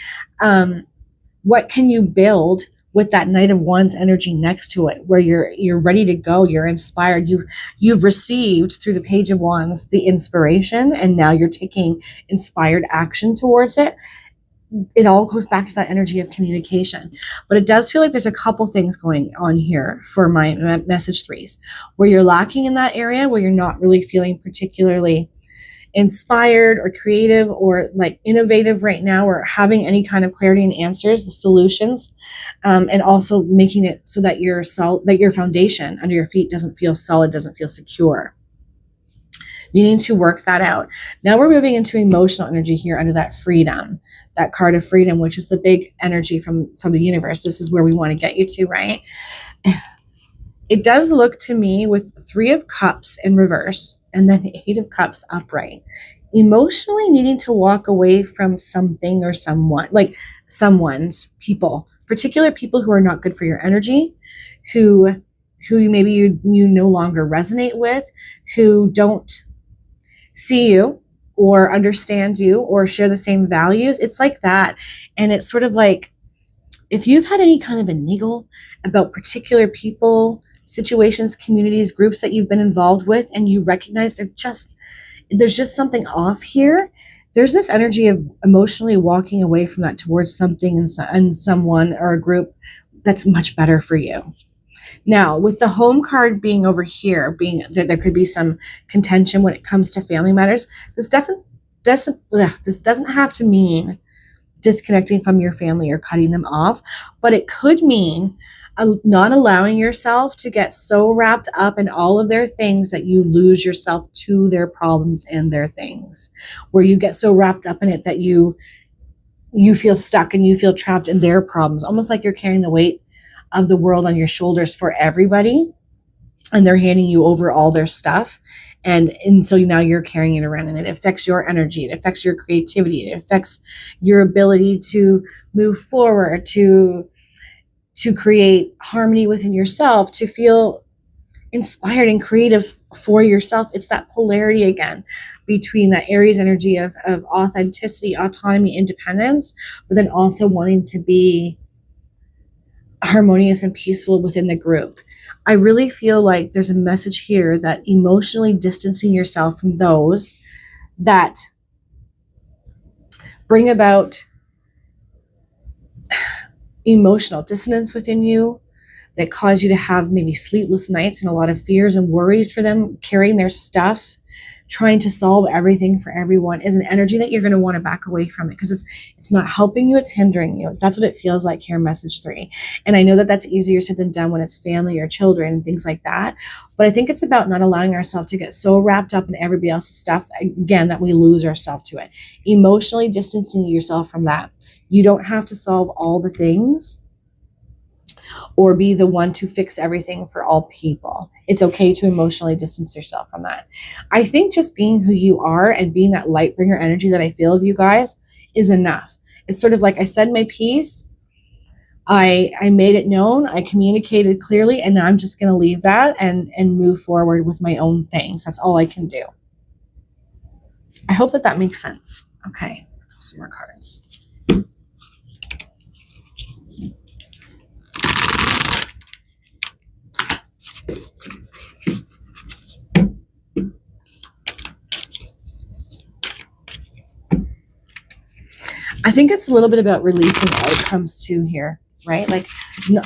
Speaker 1: What can you build with that Knight of Wands energy next to it, where you're ready to go, you're inspired, you've received through the Page of Wands the inspiration, and now you're taking inspired action towards it. It all goes back to that energy of communication. But it does feel like there's a couple things going on here for my message threes, where you're lacking in that area, where you're not really feeling particularly inspired or creative or like innovative right now, or having any kind of clarity and answers, the solutions, and also making it so that your foundation under your feet doesn't feel solid, doesn't feel secure. You need to work that out. Now we're moving into emotional energy here under that freedom, that card of freedom, which is the big energy from the universe. This is where we want to get you to, right? It does look to me with Three of Cups in reverse and then the Eight of Cups upright, emotionally needing to walk away from something or someone, like people, particular people who are not good for your energy, who maybe you no longer resonate with, who don't see you or understand you or share the same values. It's like that. And it's sort of like, if you've had any kind of a niggle about particular people, situations, communities, groups that you've been involved with, and you recognize there's just something off here, there's this energy of emotionally walking away from that towards something and someone or a group that's much better for you. Now, with the Home card being over here, being that there could be some contention when it comes to family matters, this doesn't have to mean disconnecting from your family or cutting them off, but it could mean not allowing yourself to get so wrapped up in all of their things that you lose yourself to their problems and their things, where you get so wrapped up in it that you feel stuck and you feel trapped in their problems, almost like you're carrying the weight of the world on your shoulders for everybody, and they're handing you over all their stuff. And so now you're carrying it around, and it affects your energy. It affects your creativity. It affects your ability to move forward, to create harmony within yourself, to feel inspired and creative for yourself. It's that polarity again between that Aries energy of authenticity, autonomy, independence, but then also wanting to be harmonious and peaceful within the group. I really feel like there's a message here that emotionally distancing yourself from those that bring about emotional dissonance within you, that cause you to have maybe sleepless nights and a lot of fears and worries for them, carrying their stuff, trying to solve everything for everyone, is an energy that you're going to want to back away from it, because it's not helping you, it's hindering you. That's what it feels like here in message 3. And I know that that's easier said than done when it's family or children and things like that. But I think it's about not allowing ourselves to get so wrapped up in everybody else's stuff, again, that we lose ourselves to it. Emotionally distancing yourself from that. You don't have to solve all the things or be the one to fix everything for all people. It's okay to emotionally distance yourself from that. I think just being who you are and being that light bringer energy that I feel of you guys is enough. It's sort of like I said my piece, I made it known, I communicated clearly, and now I'm just going to leave that and move forward with my own things. That's all I can do. I hope that makes sense. Okay, some more cards. I think it's a little bit about releasing outcomes too here, right? Like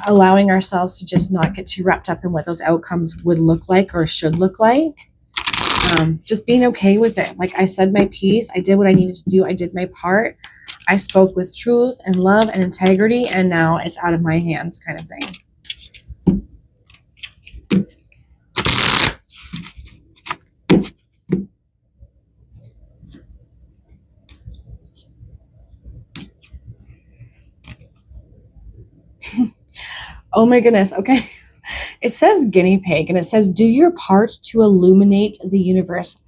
Speaker 1: allowing ourselves to just not get too wrapped up in what those outcomes would look like or should look like. Just being okay with it. Like I said my piece, I did what I needed to do. I did my part. I spoke with truth and love and integrity, and now it's out of my hands kind of thing. Oh my goodness. Okay. It says guinea pig, and it says, do your part to illuminate the universe.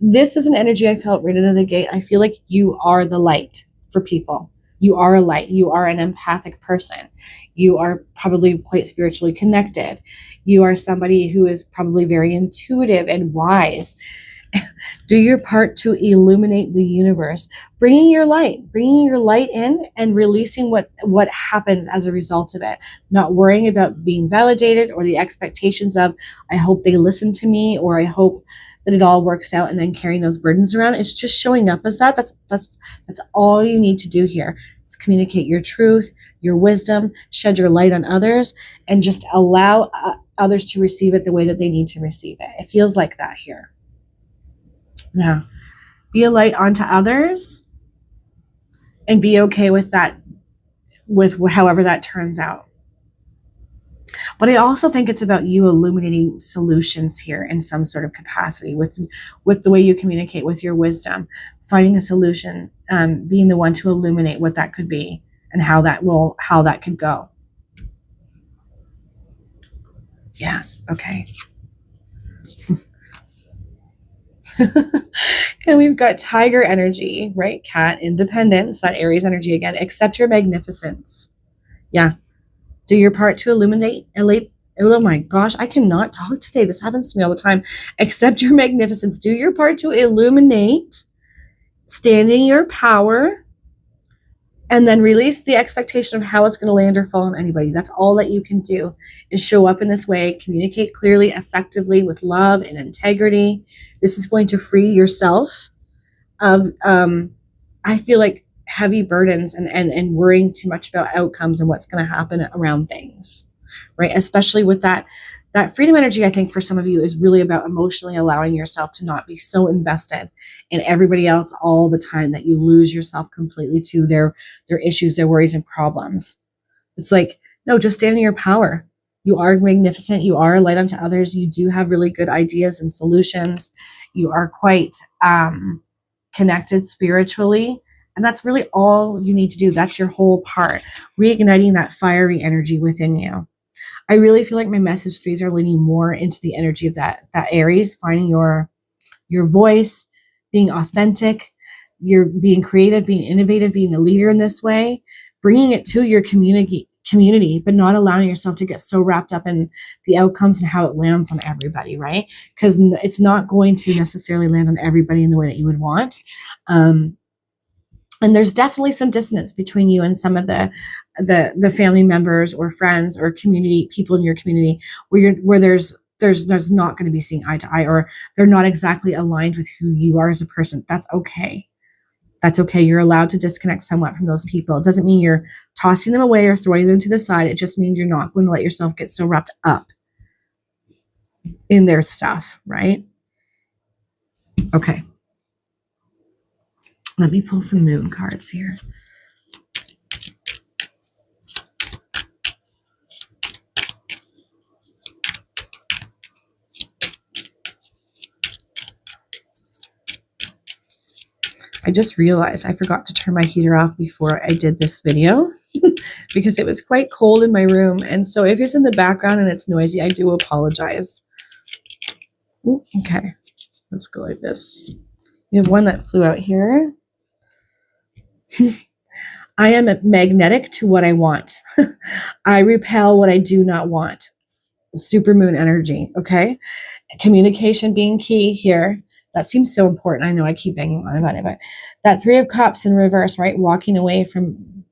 Speaker 1: This is an energy I felt right out of the gate. I feel like you are the light for people. You are a light. You are an empathic person. You are probably quite spiritually connected. You are somebody who is probably very intuitive and wise. Do your part to illuminate the universe, bringing your light in and releasing what happens as a result of it, not worrying about being validated or the expectations of, I hope they listen to me, or I hope that it all works out, and then carrying those burdens around. It's just showing up as that. That's all you need to do here. It's communicate your truth, your wisdom, shed your light on others, and just allow others to receive it the way that they need to receive it. It feels like that here. Yeah. Be a light onto others and be okay with that, with however that turns out. But I also think it's about you illuminating solutions here in some sort of capacity with the way you communicate, with your wisdom, finding a solution, being the one to illuminate what that could be and how that could go. Yes. Okay. And we've got tiger energy, right? Cat, independence, that Aries energy again. Accept your magnificence. Yeah. Do your part to illuminate. Oh my gosh, I cannot talk today. This happens to me all the time. Accept your magnificence. Do your part to illuminate, stand in your power, and then release the expectation of how it's going to land or fall on anybody. That's all that you can do, is show up in this way, communicate clearly, effectively, with love and integrity. This is going to free yourself of, I feel like, heavy burdens and worrying too much about outcomes and what's going to happen around things, right? Especially with that That freedom energy, I think, for some of you is really about emotionally allowing yourself to not be so invested in everybody else all the time that you lose yourself completely to their issues, their worries, and problems. It's like, no, just stand in your power. You are magnificent. You are a light unto others. You do have really good ideas and solutions. You are quite connected spiritually. And that's really all you need to do. That's your whole part, reigniting that fiery energy within you. I really feel like my message threes are leaning more into the energy of that Aries, finding your voice, being authentic, you're being creative, being innovative, being a leader in this way, bringing it to your community, but not allowing yourself to get so wrapped up in the outcomes and how it lands on everybody, right? Because it's not going to necessarily land on everybody in the way that you would want. And there's definitely some dissonance between you and some of the family members or friends or community people in your community where there's not going to be seeing eye to eye, or they're not exactly aligned with who you are as a person. That's okay. That's okay. You're allowed to disconnect somewhat from those people. It doesn't mean you're tossing them away or throwing them to the side. It just means you're not going to let yourself get so wrapped up in their stuff, right? Okay. Let me pull some moon cards here. I just realized I forgot to turn my heater off before I did this video because it was quite cold in my room. And so if it's in the background and it's noisy, I do apologize. Ooh, okay, let's go like this. We have one that flew out here. I am magnetic to what I want. I repel what I do not want. Supermoon energy, okay? Communication being key here. That seems so important. I know I keep banging on about it, but that Three of Cups in reverse, right? Walking away from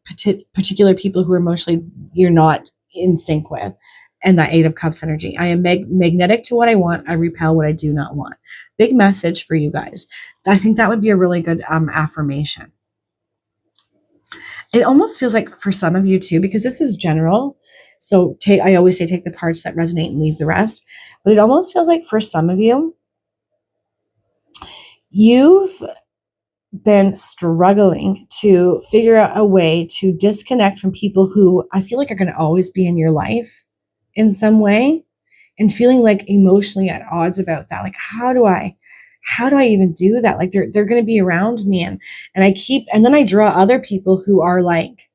Speaker 1: particular people who emotionally you're not in sync with. And that Eight of Cups energy. I am magnetic to what I want. I repel what I do not want. Big message for you guys. I think that would be a really good affirmation. It almost feels like for some of you too, because this is general. So I always say take the parts that resonate and leave the rest. But it almost feels like for some of you, you've been struggling to figure out a way to disconnect from people who I feel like are going to always be in your life in some way, and feeling like emotionally at odds about that. Like, how do I even do that? Like they're going to be around me, and then I draw other people who are like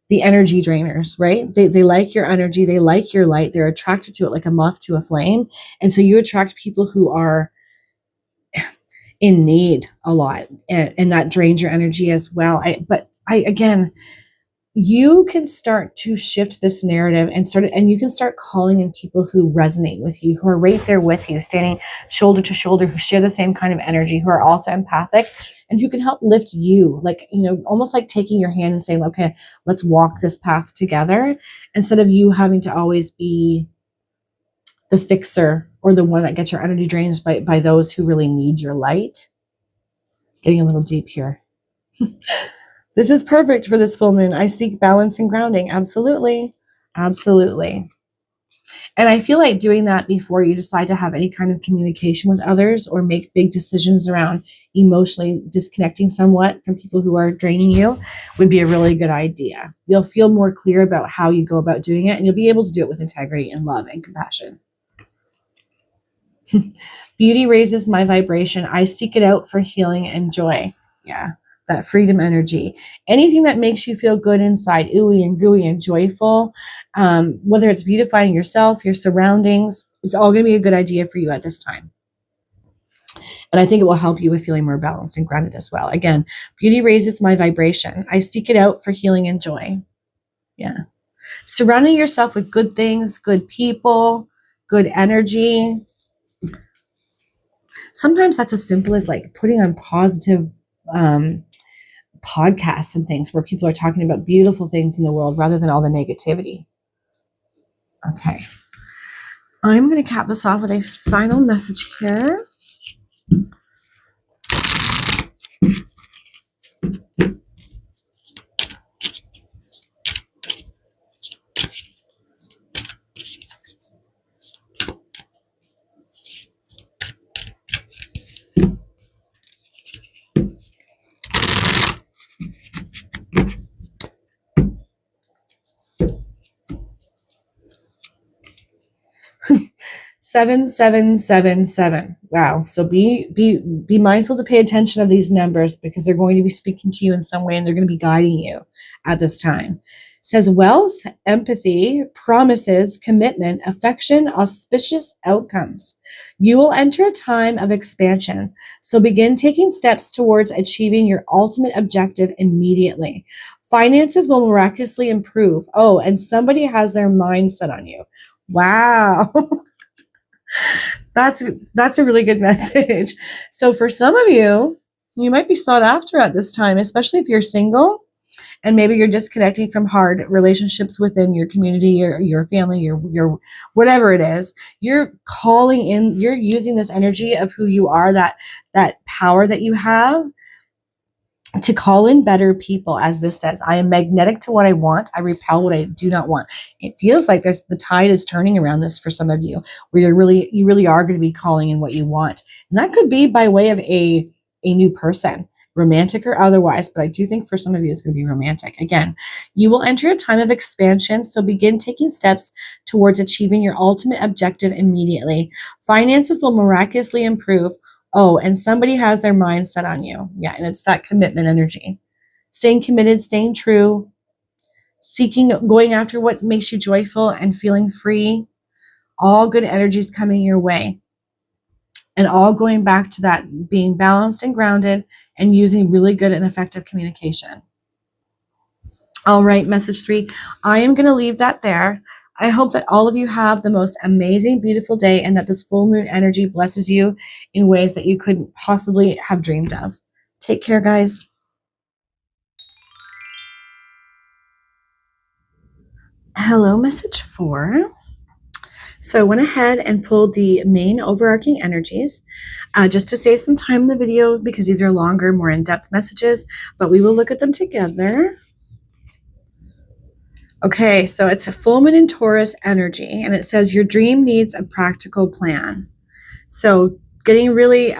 Speaker 1: the energy drainers, right? They like your energy, they like your light, they're attracted to it like a moth to a flame. And so you attract people who are in need a lot, and that drains your energy as well. Again, you can start to shift this narrative and you can start calling in people who resonate with you, who are right there with you, standing shoulder to shoulder, who share the same kind of energy, who are also empathic, and who can help lift you, like, almost like taking your hand and saying, okay, let's walk this path together, instead of you having to always be the fixer or the one that gets your energy drained by those who really need your light. Getting a little deep here. This is perfect for this full moon. I seek balance and grounding. Absolutely. Absolutely. And I feel like doing that before you decide to have any kind of communication with others or make big decisions around emotionally disconnecting somewhat from people who are draining you would be a really good idea. You'll feel more clear about how you go about doing it, and you'll be able to do it with integrity and love and compassion. Beauty raises my vibration. I seek it out for healing and joy. Yeah. That freedom energy, anything that makes you feel good inside, ooey and gooey and joyful, whether it's beautifying yourself, your surroundings, it's all going to be a good idea for you at this time. And I think it will help you with feeling more balanced and grounded as well. Again, beauty raises my vibration. I seek it out for healing and joy. Yeah. Surrounding yourself with good things, good people, good energy. Sometimes that's as simple as like putting on positive podcasts and things where people are talking about beautiful things in the world rather than all the negativity. Okay. I'm going to cap this off with a final message here. 7777. Wow. So be mindful to pay attention of these numbers because they're going to be speaking to you in some way and they're going to be guiding you at this time. It says wealth, empathy, promises, commitment, affection, auspicious outcomes. You will enter a time of expansion. So begin taking steps towards achieving your ultimate objective immediately. Finances will miraculously improve. Oh, and somebody has their mind set on you. Wow. That's a really good message. So for some of you, you might be sought after at this time, especially if you're single and maybe you're disconnecting from hard relationships within your community or your family, your whatever it is. You're calling in, you're using this energy of who you are, that power that you have to call in better people. As this says, I am magnetic to what I want. I repel what I do not want. It feels like the tide is turning around this for some of you, where you really are going to be calling in what you want. And that could be by way of a new person, romantic or otherwise, but I do think for some of you it's going to be romantic. Again, you will enter a time of expansion, so begin taking steps towards achieving your ultimate objective immediately. Finances will miraculously improve. Oh, and somebody has their mind set on you. Yeah, and it's that commitment energy. Staying committed, staying true, going after what makes you joyful and feeling free. All good energies coming your way. And all going back to that being balanced and grounded and using really good and effective communication. All right, message 3. I am going to leave that there. I hope that all of you have the most amazing, beautiful day and that this full moon energy blesses you in ways that you couldn't possibly have dreamed of. Take care, guys. Hello, message 4. So I went ahead and pulled the main overarching energies just to save some time in the video because these are longer, more in-depth messages, but we will look at them together. Okay, so it's a full moon in Taurus energy, and it says your dream needs a practical plan. So getting really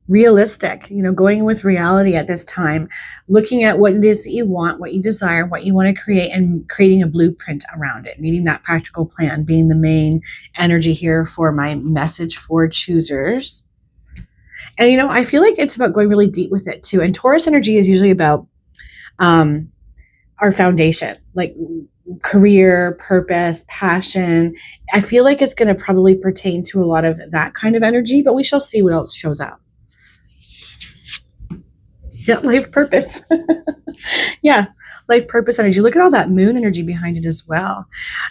Speaker 1: realistic, going with reality at this time, looking at what it is that you want, what you desire, what you want to create, and creating a blueprint around it, needing that practical plan being the main energy here for my message for choosers. And, I feel like it's about going really deep with it too. And Taurus energy is usually about our foundation, like career, purpose, passion. I feel like it's going to probably pertain to a lot of that kind of energy, but we shall see what else shows up. Yeah, life purpose. Yeah, life purpose energy. Look at all that moon energy behind it as well.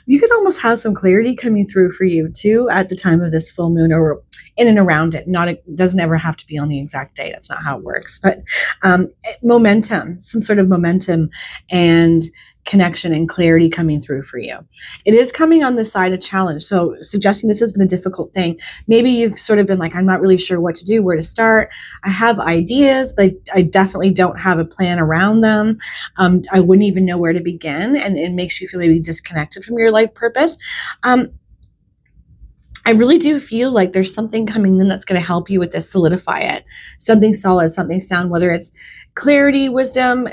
Speaker 1: You could almost have some clarity coming through for you too at the time of this full moon or in and around it. It doesn't ever have to be on the exact day. That's not how it works. But momentum, some sort of momentum and connection and clarity coming through for you. It is coming on the side of challenge. So suggesting this has been a difficult thing. Maybe you've sort of been like, I'm not really sure what to do, where to start. I have ideas, but I definitely don't have a plan around them. I wouldn't even know where to begin. And it makes you feel maybe disconnected from your life purpose. I really do feel like there's something coming in that's going to help you with this, solidify it. Something solid, something sound, whether it's clarity, wisdom,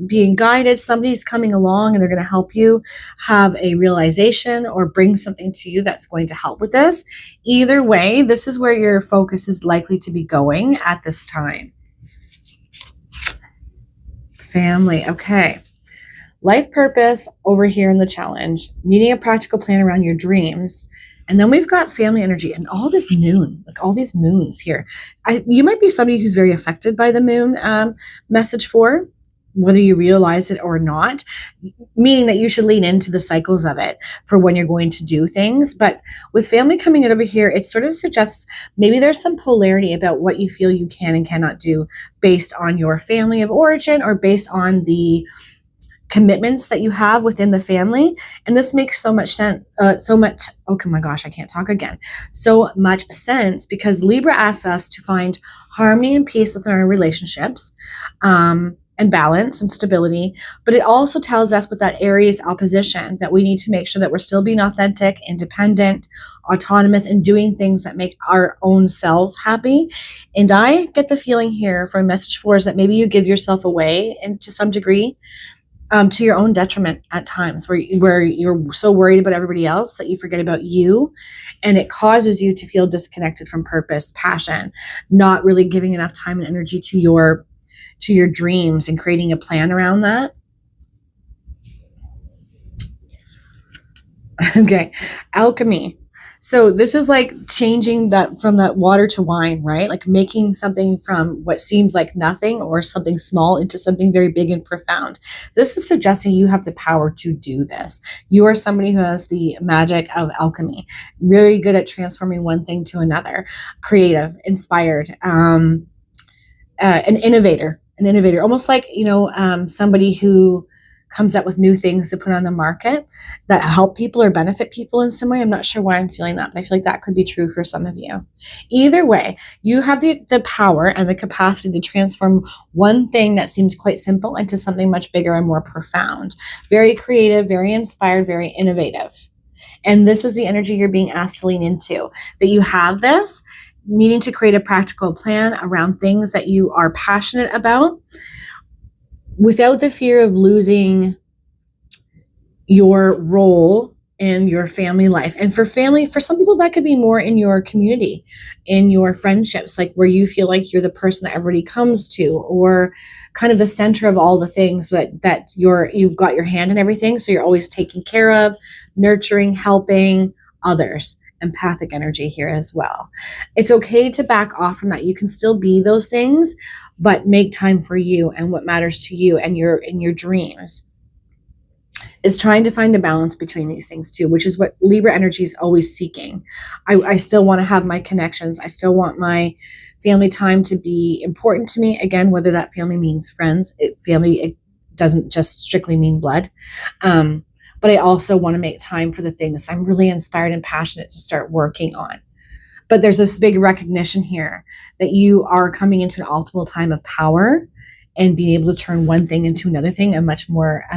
Speaker 1: being guided, somebody's coming along and they're going to help you have a realization or bring something to you that's going to help with this. Either way, this is where your focus is likely to be going at this time. Family, okay. Life purpose over here in the challenge, needing a practical plan around your dreams. And then we've got family energy and all this moon, like all these moons here. You might be somebody who's very affected by the moon message 4, whether you realize it or not, meaning that you should lean into the cycles of it for when you're going to do things. But with family coming in over here, it sort of suggests maybe there's some polarity about what you feel you can and cannot do based on your family of origin or based on the commitments that you have within the family. And this makes so much sense, oh my gosh, I can't talk again. So much sense because Libra asks us to find harmony and peace within our relationships, and balance and stability. But it also tells us with that Aries opposition that we need to make sure that we're still being authentic, independent, autonomous, and doing things that make our own selves happy. And I get the feeling here from message 4 is that maybe you give yourself away and to some degree. to your own detriment at times, where you're so worried about everybody else that you forget about you, and it causes you to feel disconnected from purpose, passion, not really giving enough time and energy to your dreams and creating a plan around that. Okay, alchemy. So this is like changing that from that water to wine, right? Like making something from what seems like nothing or something small into something very big and profound. This is suggesting you have the power to do this. You are somebody who has the magic of alchemy, very good at transforming one thing to another, creative, inspired, an innovator, almost like, somebody who comes up with new things to put on the market that help people or benefit people in some way. I'm not sure why I'm feeling that, but I feel like that could be true for some of you. Either way, you have the power and the capacity to transform one thing that seems quite simple into something much bigger and more profound. Very creative, very inspired, very innovative. And this is the energy you're being asked to lean into, that you have this, needing to create a practical plan around things that you are passionate about, without the fear of losing your role in your family life. And for some people, that could be more in your community, in your friendships, like where you feel like you're the person that everybody comes to, or kind of the center of all the things that you've got your hand in everything. So you're always taking care of, nurturing, helping others. Empathic energy here as well. It's okay to back off from that. You can still be those things, but make time for you and what matters to you and your dreams. Is trying to find a balance between these things too, which is what Libra energy is always seeking. I still want to have my connections. I still want my family time to be important to me. Again, whether that family means friends, it doesn't just strictly mean blood. But I also want to make time for the things I'm really inspired and passionate to start working on. But there's this big recognition here that you are coming into an optimal time of power and being able to turn one thing into another thing, a much more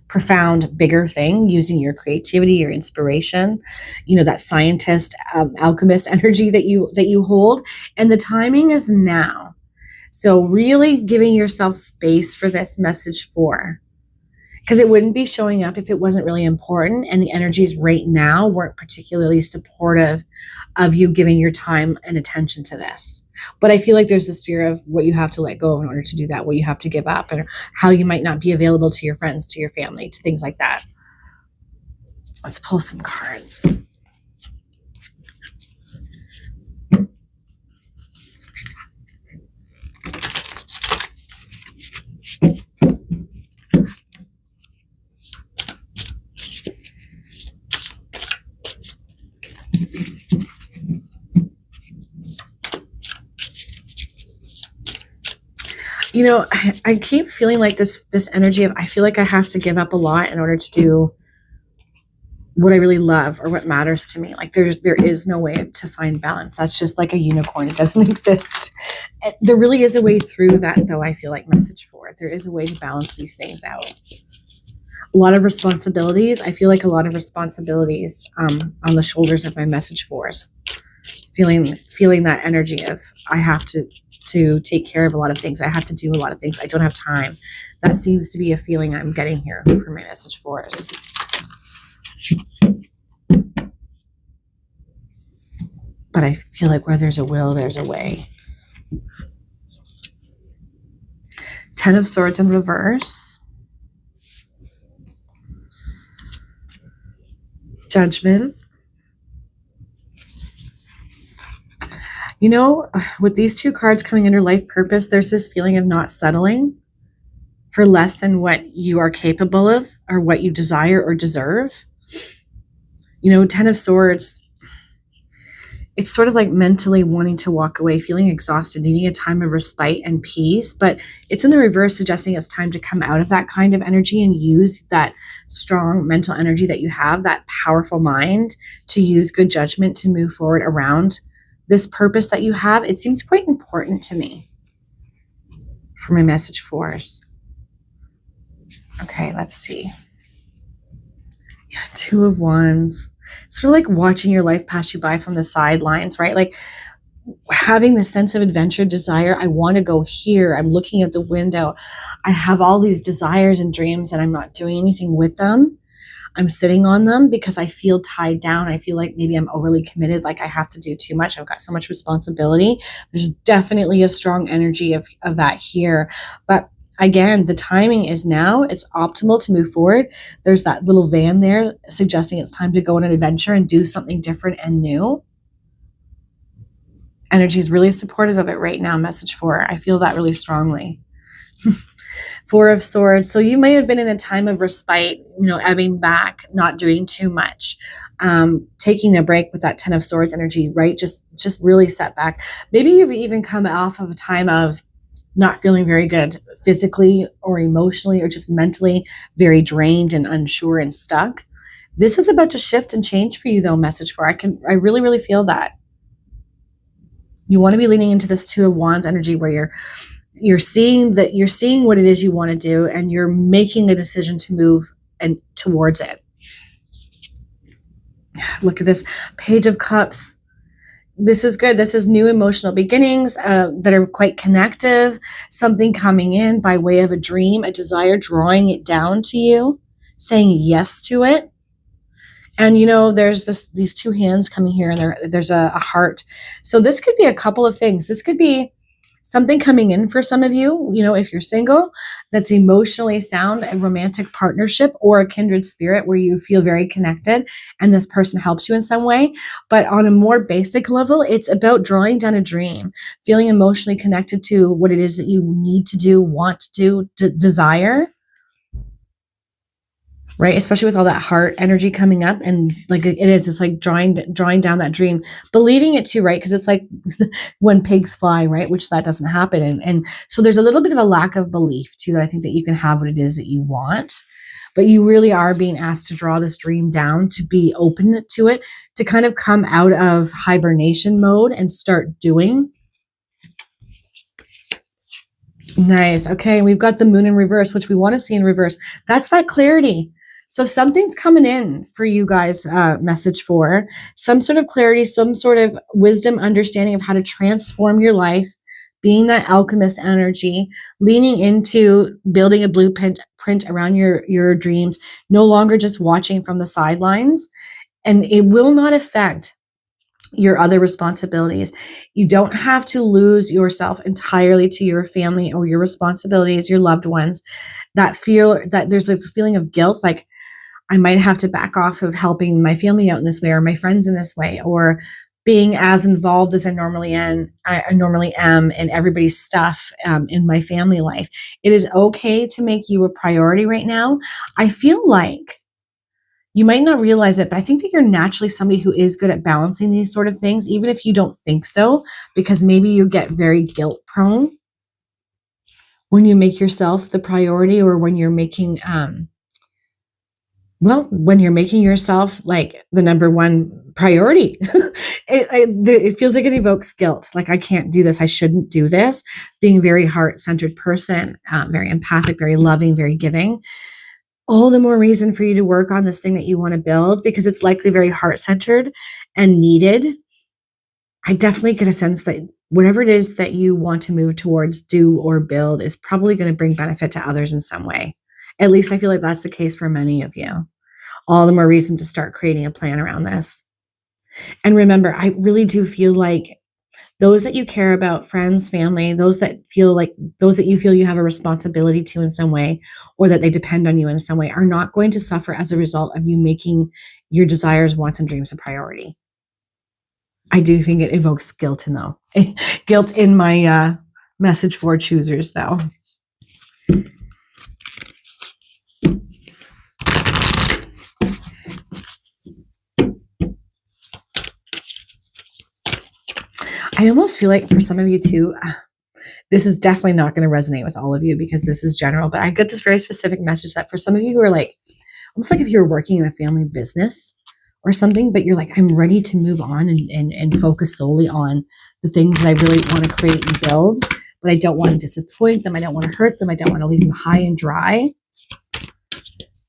Speaker 1: profound, bigger thing, using your creativity, your inspiration, that scientist, alchemist energy that you hold. And the timing is now. So really giving yourself space for this message 4. Because it wouldn't be showing up if it wasn't really important, and the energies right now weren't particularly supportive of you giving your time and attention to this. But I feel like there's this fear of what you have to let go of in order to do that, what you have to give up, and how you might not be available to your friends, to your family, to things like that. Let's pull some cards. I keep feeling like this energy of, I feel like I have to give up a lot in order to do what I really love or what matters to me. Like there is no way to find balance. That's just like a unicorn. It doesn't exist. There really is a way through that, though. I feel like message 4. There is a way to balance these things out. A lot of responsibilities. I feel like a lot of responsibilities on the shoulders of my message 4s. Feeling that energy of, I have to take care of a lot of things. I have to do a lot of things. I don't have time. That seems to be a feeling I'm getting here for my message 4s. But I feel like where there's a will, there's a way. 10 of Swords in reverse. Judgment. With these 2 cards coming under life purpose, there's this feeling of not settling for less than what you are capable of or what you desire or deserve. 10 of Swords, it's sort of like mentally wanting to walk away, feeling exhausted, needing a time of respite and peace. But it's in the reverse, suggesting it's time to come out of that kind of energy and use that strong mental energy that you have, that powerful mind, to use good judgment to move forward around this purpose that you have. It seems quite important to me for my message 4s. Okay, let's see. 2 of Wands. Sort of like watching your life pass you by from the sidelines, right? Like having this sense of adventure, desire. I want to go here. I'm looking at the window. I have all these desires and dreams and I'm not doing anything with them. I'm sitting on them because I feel tied down. I feel like maybe I'm overly committed, like I have to do too much. I've got so much responsibility. There's definitely a strong energy of that here. But again, the timing is now. It's optimal to move forward. There's that little van there suggesting it's time to go on an adventure and do something different and new. Energy is really supportive of it right now, message 4. I feel that really strongly. 4 of Swords. So you may have been in a time of respite, ebbing back, not doing too much, taking a break with that 10 of Swords energy, right? Just really set back. Maybe you've even come off of a time of not feeling very good physically or emotionally or just mentally, very drained and unsure and stuck. This is about to shift and change for you though, message 4. I really, really feel that. You want to be leaning into this 2 of Wands energy where you're seeing what it is you want to do and you're making a decision to move and towards it. Look at this Page of Cups. This is good. This is new emotional beginnings that are quite connective, something coming in by way of a dream, a desire, drawing it down to you, saying yes to it. And, there's these 2 hands coming here and there's a heart. So this could be a couple of things. This could be something coming in for some of you, if you're single, that's emotionally sound, a romantic partnership or a kindred spirit where you feel very connected and this person helps you in some way. But on a more basic level, it's about drawing down a dream, feeling emotionally connected to what it is that you need to do, want to do, desire. Right? Especially with all that heart energy coming up and it's like drawing down that dream, believing it too, right? Because it's like when pigs fly, right? Which that doesn't happen. And so there's a little bit of a lack of belief too, that I think that you can have what it is that you want, but you really are being asked to draw this dream down, to be open to it, to kind of come out of hibernation mode and start doing. Nice. Okay. We've got the Moon in reverse, which we want to see in reverse. That's that clarity. So something's coming in for you guys, message 4, some sort of clarity, some sort of wisdom, understanding of how to transform your life, being that alchemist energy, leaning into building a blueprint around your dreams, no longer just watching from the sidelines. And it will not affect your other responsibilities. You don't have to lose yourself entirely to your family or your responsibilities, your loved ones that there's this feeling of guilt, like I might have to back off of helping my family out in this way or my friends in this way, or being as involved as I normally am in everybody's stuff in my family life. It is okay to make you a priority right now. I feel like you might not realize it, but I think that you're naturally somebody who is good at balancing these sort of things, even if you don't think so, because maybe you get very guilt prone when you make yourself the priority, or when you're making, when you're making yourself like the number one priority. It feels like it evokes guilt. Like, I can't do this. I shouldn't do this. Being a very heart-centered person, very empathic, very loving, very giving. All the more reason for you to work on this thing that you want to build, because it's likely very heart-centered and needed. I definitely get a sense that whatever it is that you want to move towards, do, or build is probably going to bring benefit to others in some way. At least I feel like that's the case for many of you. All the more reason to start creating a plan around this. And remember, I really do feel like those that you care about, friends, family, those that you feel you have a responsibility to in some way, or that they depend on you in some way, are not going to suffer as a result of you making your desires, wants, and dreams a priority. I do think it evokes guilt, though. Guilt in my message for choosers, though. I almost feel like for some of you too, this is definitely not going to resonate with all of you because this is general, but I get this very specific message that for some of you who are like, almost like if you were working in a family business or something, but you're like, I'm ready to move on and focus solely on the things that I really want to create and build, but I don't want to disappoint them. I don't want to hurt them. I don't want to leave them high and dry.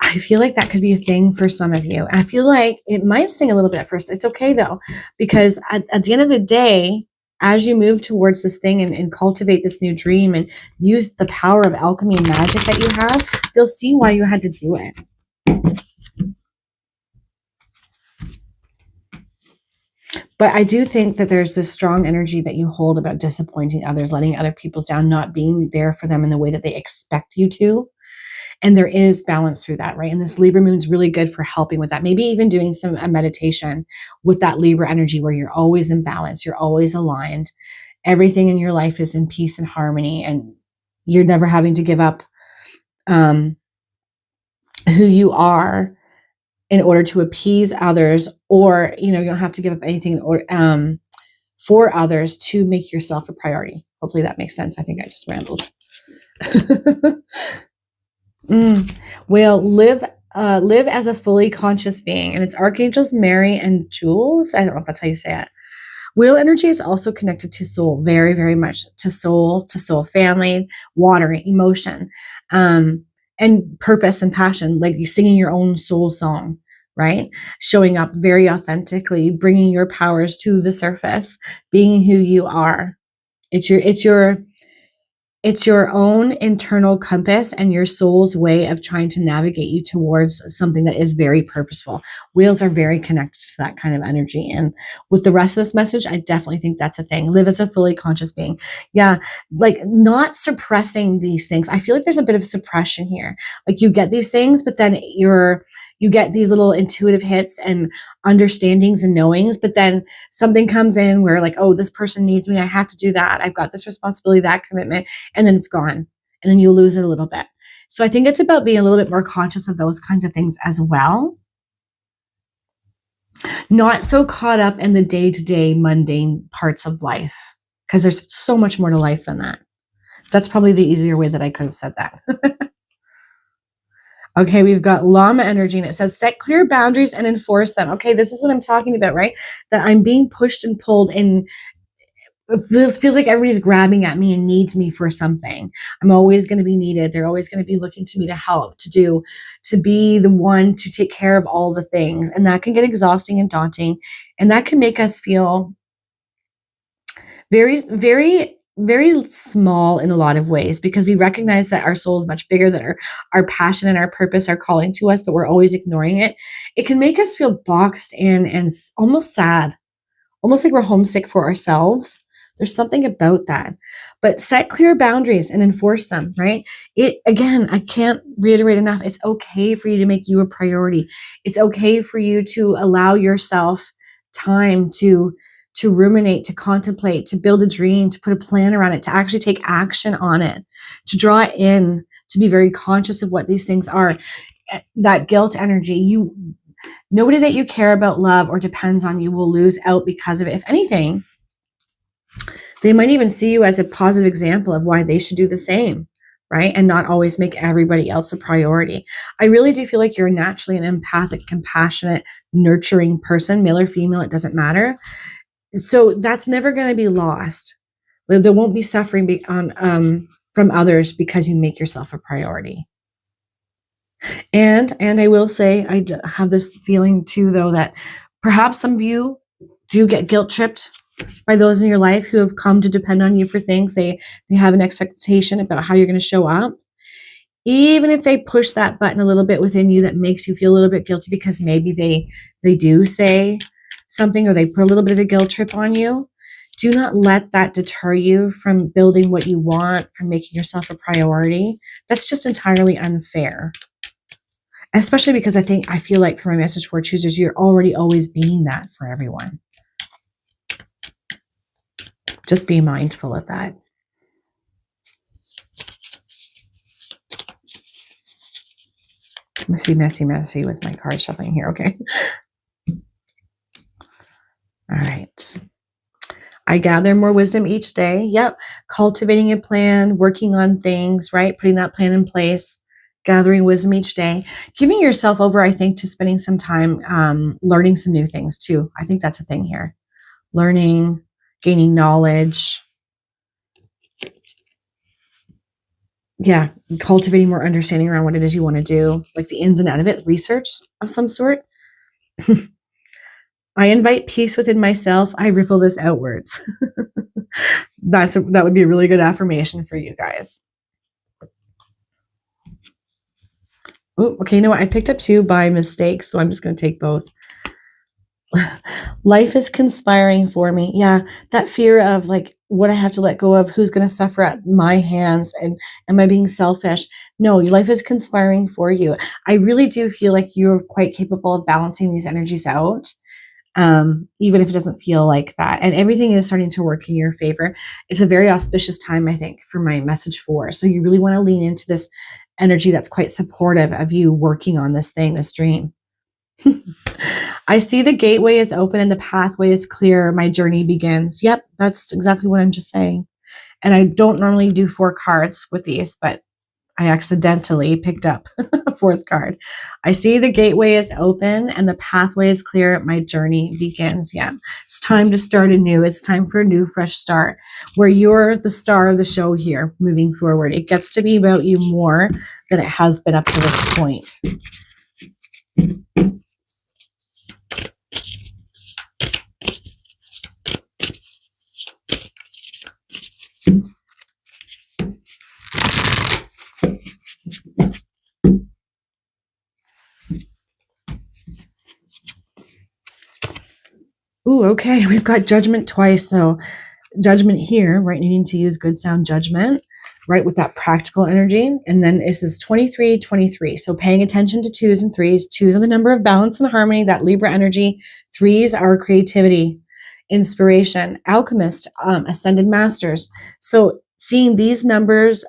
Speaker 1: I feel like that could be a thing for some of you. And I feel like it might sting a little bit at first. It's okay though, because at the end of the day, as you move towards this thing and cultivate this new dream and use the power of alchemy and magic that you have, you'll see why you had to do it. But I do think that there's this strong energy that you hold about disappointing others, letting other people down, not being there for them in the way that they expect you to. And there is balance through that, right? And this Libra moon is really good for helping with that. Maybe even doing a meditation with that Libra energy where you're always in balance, you're always aligned. Everything in your life is in peace and harmony, and you're never having to give up who you are in order to appease others, or, you don't have to give up anything or for others to make yourself a priority. Hopefully that makes sense. I think I just rambled. Well, live as a fully conscious being, and it's archangels Mary and Jules. I don't know if that's how you say it. Wheel energy is also connected to soul, very, very much to soul, family, water, emotion, and purpose and passion, like you singing your own soul song, right? Showing up very authentically, bringing your powers to the surface, being who you are. It's your own internal compass and your soul's way of trying to navigate you towards something that is very purposeful. Wheels are very connected to that kind of energy. And with the rest of this message, I definitely think that's a thing. Live as a fully conscious being. Yeah, like not suppressing these things. I feel like there's a bit of suppression here. Like you get these things, but then you get these little intuitive hits and understandings and knowings, but then something comes in where like, oh, this person needs me. I have to do that. I've got this responsibility, that commitment, and then it's gone. And then you lose it a little bit. So I think it's about being a little bit more conscious of those kinds of things as well. Not so caught up in the day-to-day mundane parts of life, because there's so much more to life than that. That's probably the easier way that I could have said that. Okay, we've got Llama energy, and it says, set clear boundaries and enforce them. Okay, this is what I'm talking about, right? That I'm being pushed and pulled, and it feels like everybody's grabbing at me and needs me for something. I'm always going to be needed. They're always going to be looking to me to help, to be the one to take care of all the things. And that can get exhausting and daunting. And that can make us feel very, very, very small in a lot of ways, because we recognize that our soul is much bigger, that our passion and our purpose are calling to us, but we're always ignoring it. It can make us feel boxed in and almost sad, almost like we're homesick for ourselves. There's something about that. But set clear boundaries and enforce them, right? Again, I can't reiterate enough. It's okay for you to make you a priority. It's okay for you to allow yourself time to ruminate, to contemplate, to build a dream, to put a plan around it, to actually take action on it, to draw it in, to be very conscious of what these things are. That guilt energy, nobody that you care about, love, or depends on you will lose out because of it. If anything, they might even see you as a positive example of why they should do the same, right? And not always make everybody else a priority. I really do feel like you're naturally an empathic, compassionate, nurturing person, male or female, it doesn't matter. So that's never going to be lost. There won't be suffering from others because you make yourself a priority. And I will say, I have this feeling too, though, that perhaps some of you do get guilt tripped by those in your life who have come to depend on you for things. They have an expectation about how you're going to show up. Even if they push that button a little bit within you that makes you feel a little bit guilty because maybe they do say something or they put a little bit of a guilt trip on you, do not let that deter you from building what you want, from making yourself a priority. That's just entirely unfair. Especially because I feel like for my message for choosers, you're already always being that for everyone. Just be mindful of that. Messy with my card shuffling here. Okay. All right. I gather more wisdom each day. Yep. Cultivating a plan, working on things, right? Putting that plan in place, gathering wisdom each day, giving yourself over, I think, to spending some time learning some new things too. I think that's a thing here. Learning, gaining knowledge. Yeah, cultivating more understanding around what it is you want to do, like the ins and outs of it, research of some sort. I invite peace within myself. I ripple this outwards. That would be a really good affirmation for you guys. Oh, okay. You know what? I picked up 2 by mistake, so I'm just going to take both. Life is conspiring for me. Yeah, that fear of like what I have to let go of, who's going to suffer at my hands, and am I being selfish? No, your life is conspiring for you. I really do feel like you're quite capable of balancing these energies out, even if it doesn't feel like that. And everything is starting to work in your favor. It's a very auspicious time, I think, for my message 4. So you really want to lean into this energy that's quite supportive of you working on this thing, this dream. I see the gateway is open and the pathway is clear. My journey begins. Yep, that's exactly what I'm just saying. And I don't normally do 4 cards with these, but I accidentally picked up a 4th card. I see the gateway is open and the pathway is clear. My journey begins. Yeah, it's time to start anew. It's time for a new, fresh start where you're the star of the show here moving forward. It gets to be about you more than it has been up to this point. Ooh, okay. We've got judgment twice. So judgment here, right? Needing to use good sound judgment, right? With that practical energy. And then this is 23, 23. So paying attention to 2s and 3s. 2s are the number of balance and harmony, that Libra energy. 3s are creativity, inspiration, alchemist, ascended masters. So seeing these numbers,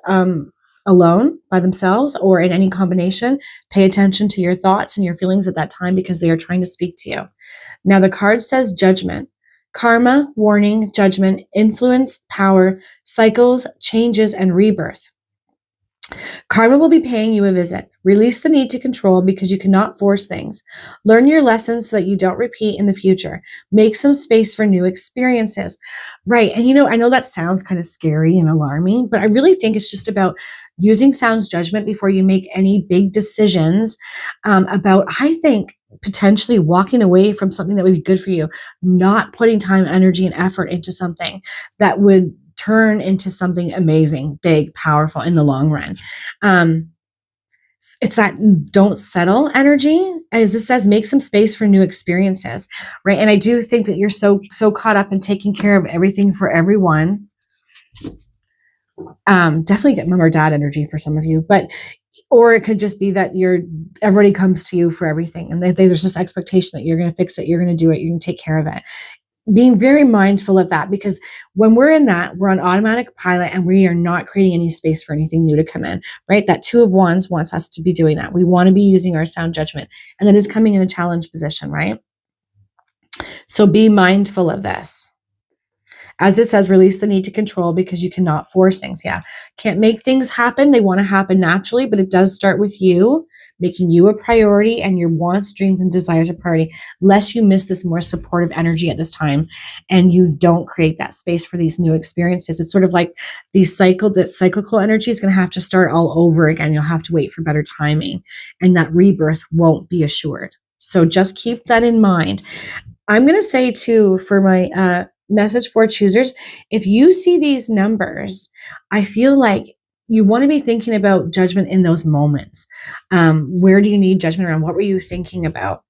Speaker 1: alone by themselves or in any combination, pay attention to your thoughts and your feelings at that time because they are trying to speak to you. Now, the card says judgment, karma, warning, judgment, influence, power, cycles, changes, and rebirth. Karma will be paying you a visit. Release the need to control because you cannot force things. Learn your lessons so that you don't repeat in the future. Make some space for new experiences. Right. And I know that sounds kind of scary and alarming, but I really think it's just about using sound judgment before you make any big decisions about, I think, potentially walking away from something that would be good for you, not putting time, energy, and effort into something that would turn into something amazing, big, powerful in the long run. It's that don't settle energy. As this says, make some space for new experiences, right? And I do think that you're so caught up in taking care of everything for everyone. Definitely get mom or dad energy for some of you, or it could just be that everybody comes to you for everything. And there's this expectation that you're going to fix it. You're going to do it. You're going to take care of it. Being very mindful of that, because when we're in that, we're on automatic pilot and we are not creating any space for anything new to come in, right? That 2 of Wands wants us to be doing that. We want to be using our sound judgment, and that is coming in a challenge position, right? So be mindful of this. As it says, release the need to control because you cannot force things. Yeah. Can't make things happen. They want to happen naturally, but it does start with you, making you a priority and your wants, dreams, and desires a priority, lest you miss this more supportive energy at this time and you don't create that space for these new experiences. It's sort of like that cyclical energy is going to have to start all over again. You'll have to wait for better timing, and that rebirth won't be assured. So just keep that in mind. I'm going to say too, for my, message for choosers, if you see these numbers, I feel like you want to be thinking about judgment in those moments. Where do you need judgment around? What were you thinking about?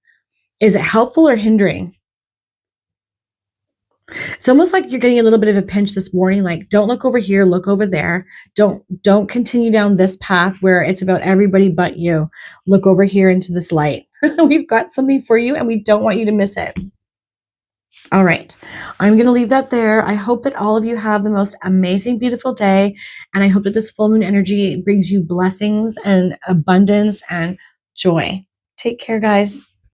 Speaker 1: Is it helpful or hindering? It's almost like you're getting a little bit of a pinch this morning, like don't look over here, look over there. Don't continue down this path where it's about everybody but you. Look over here into this light. We've got something for you and we don't want you to miss it. All right. I'm going to leave that there. I hope that all of you have the most amazing, beautiful day. And I hope that this full moon energy brings you blessings and abundance and joy. Take care, guys.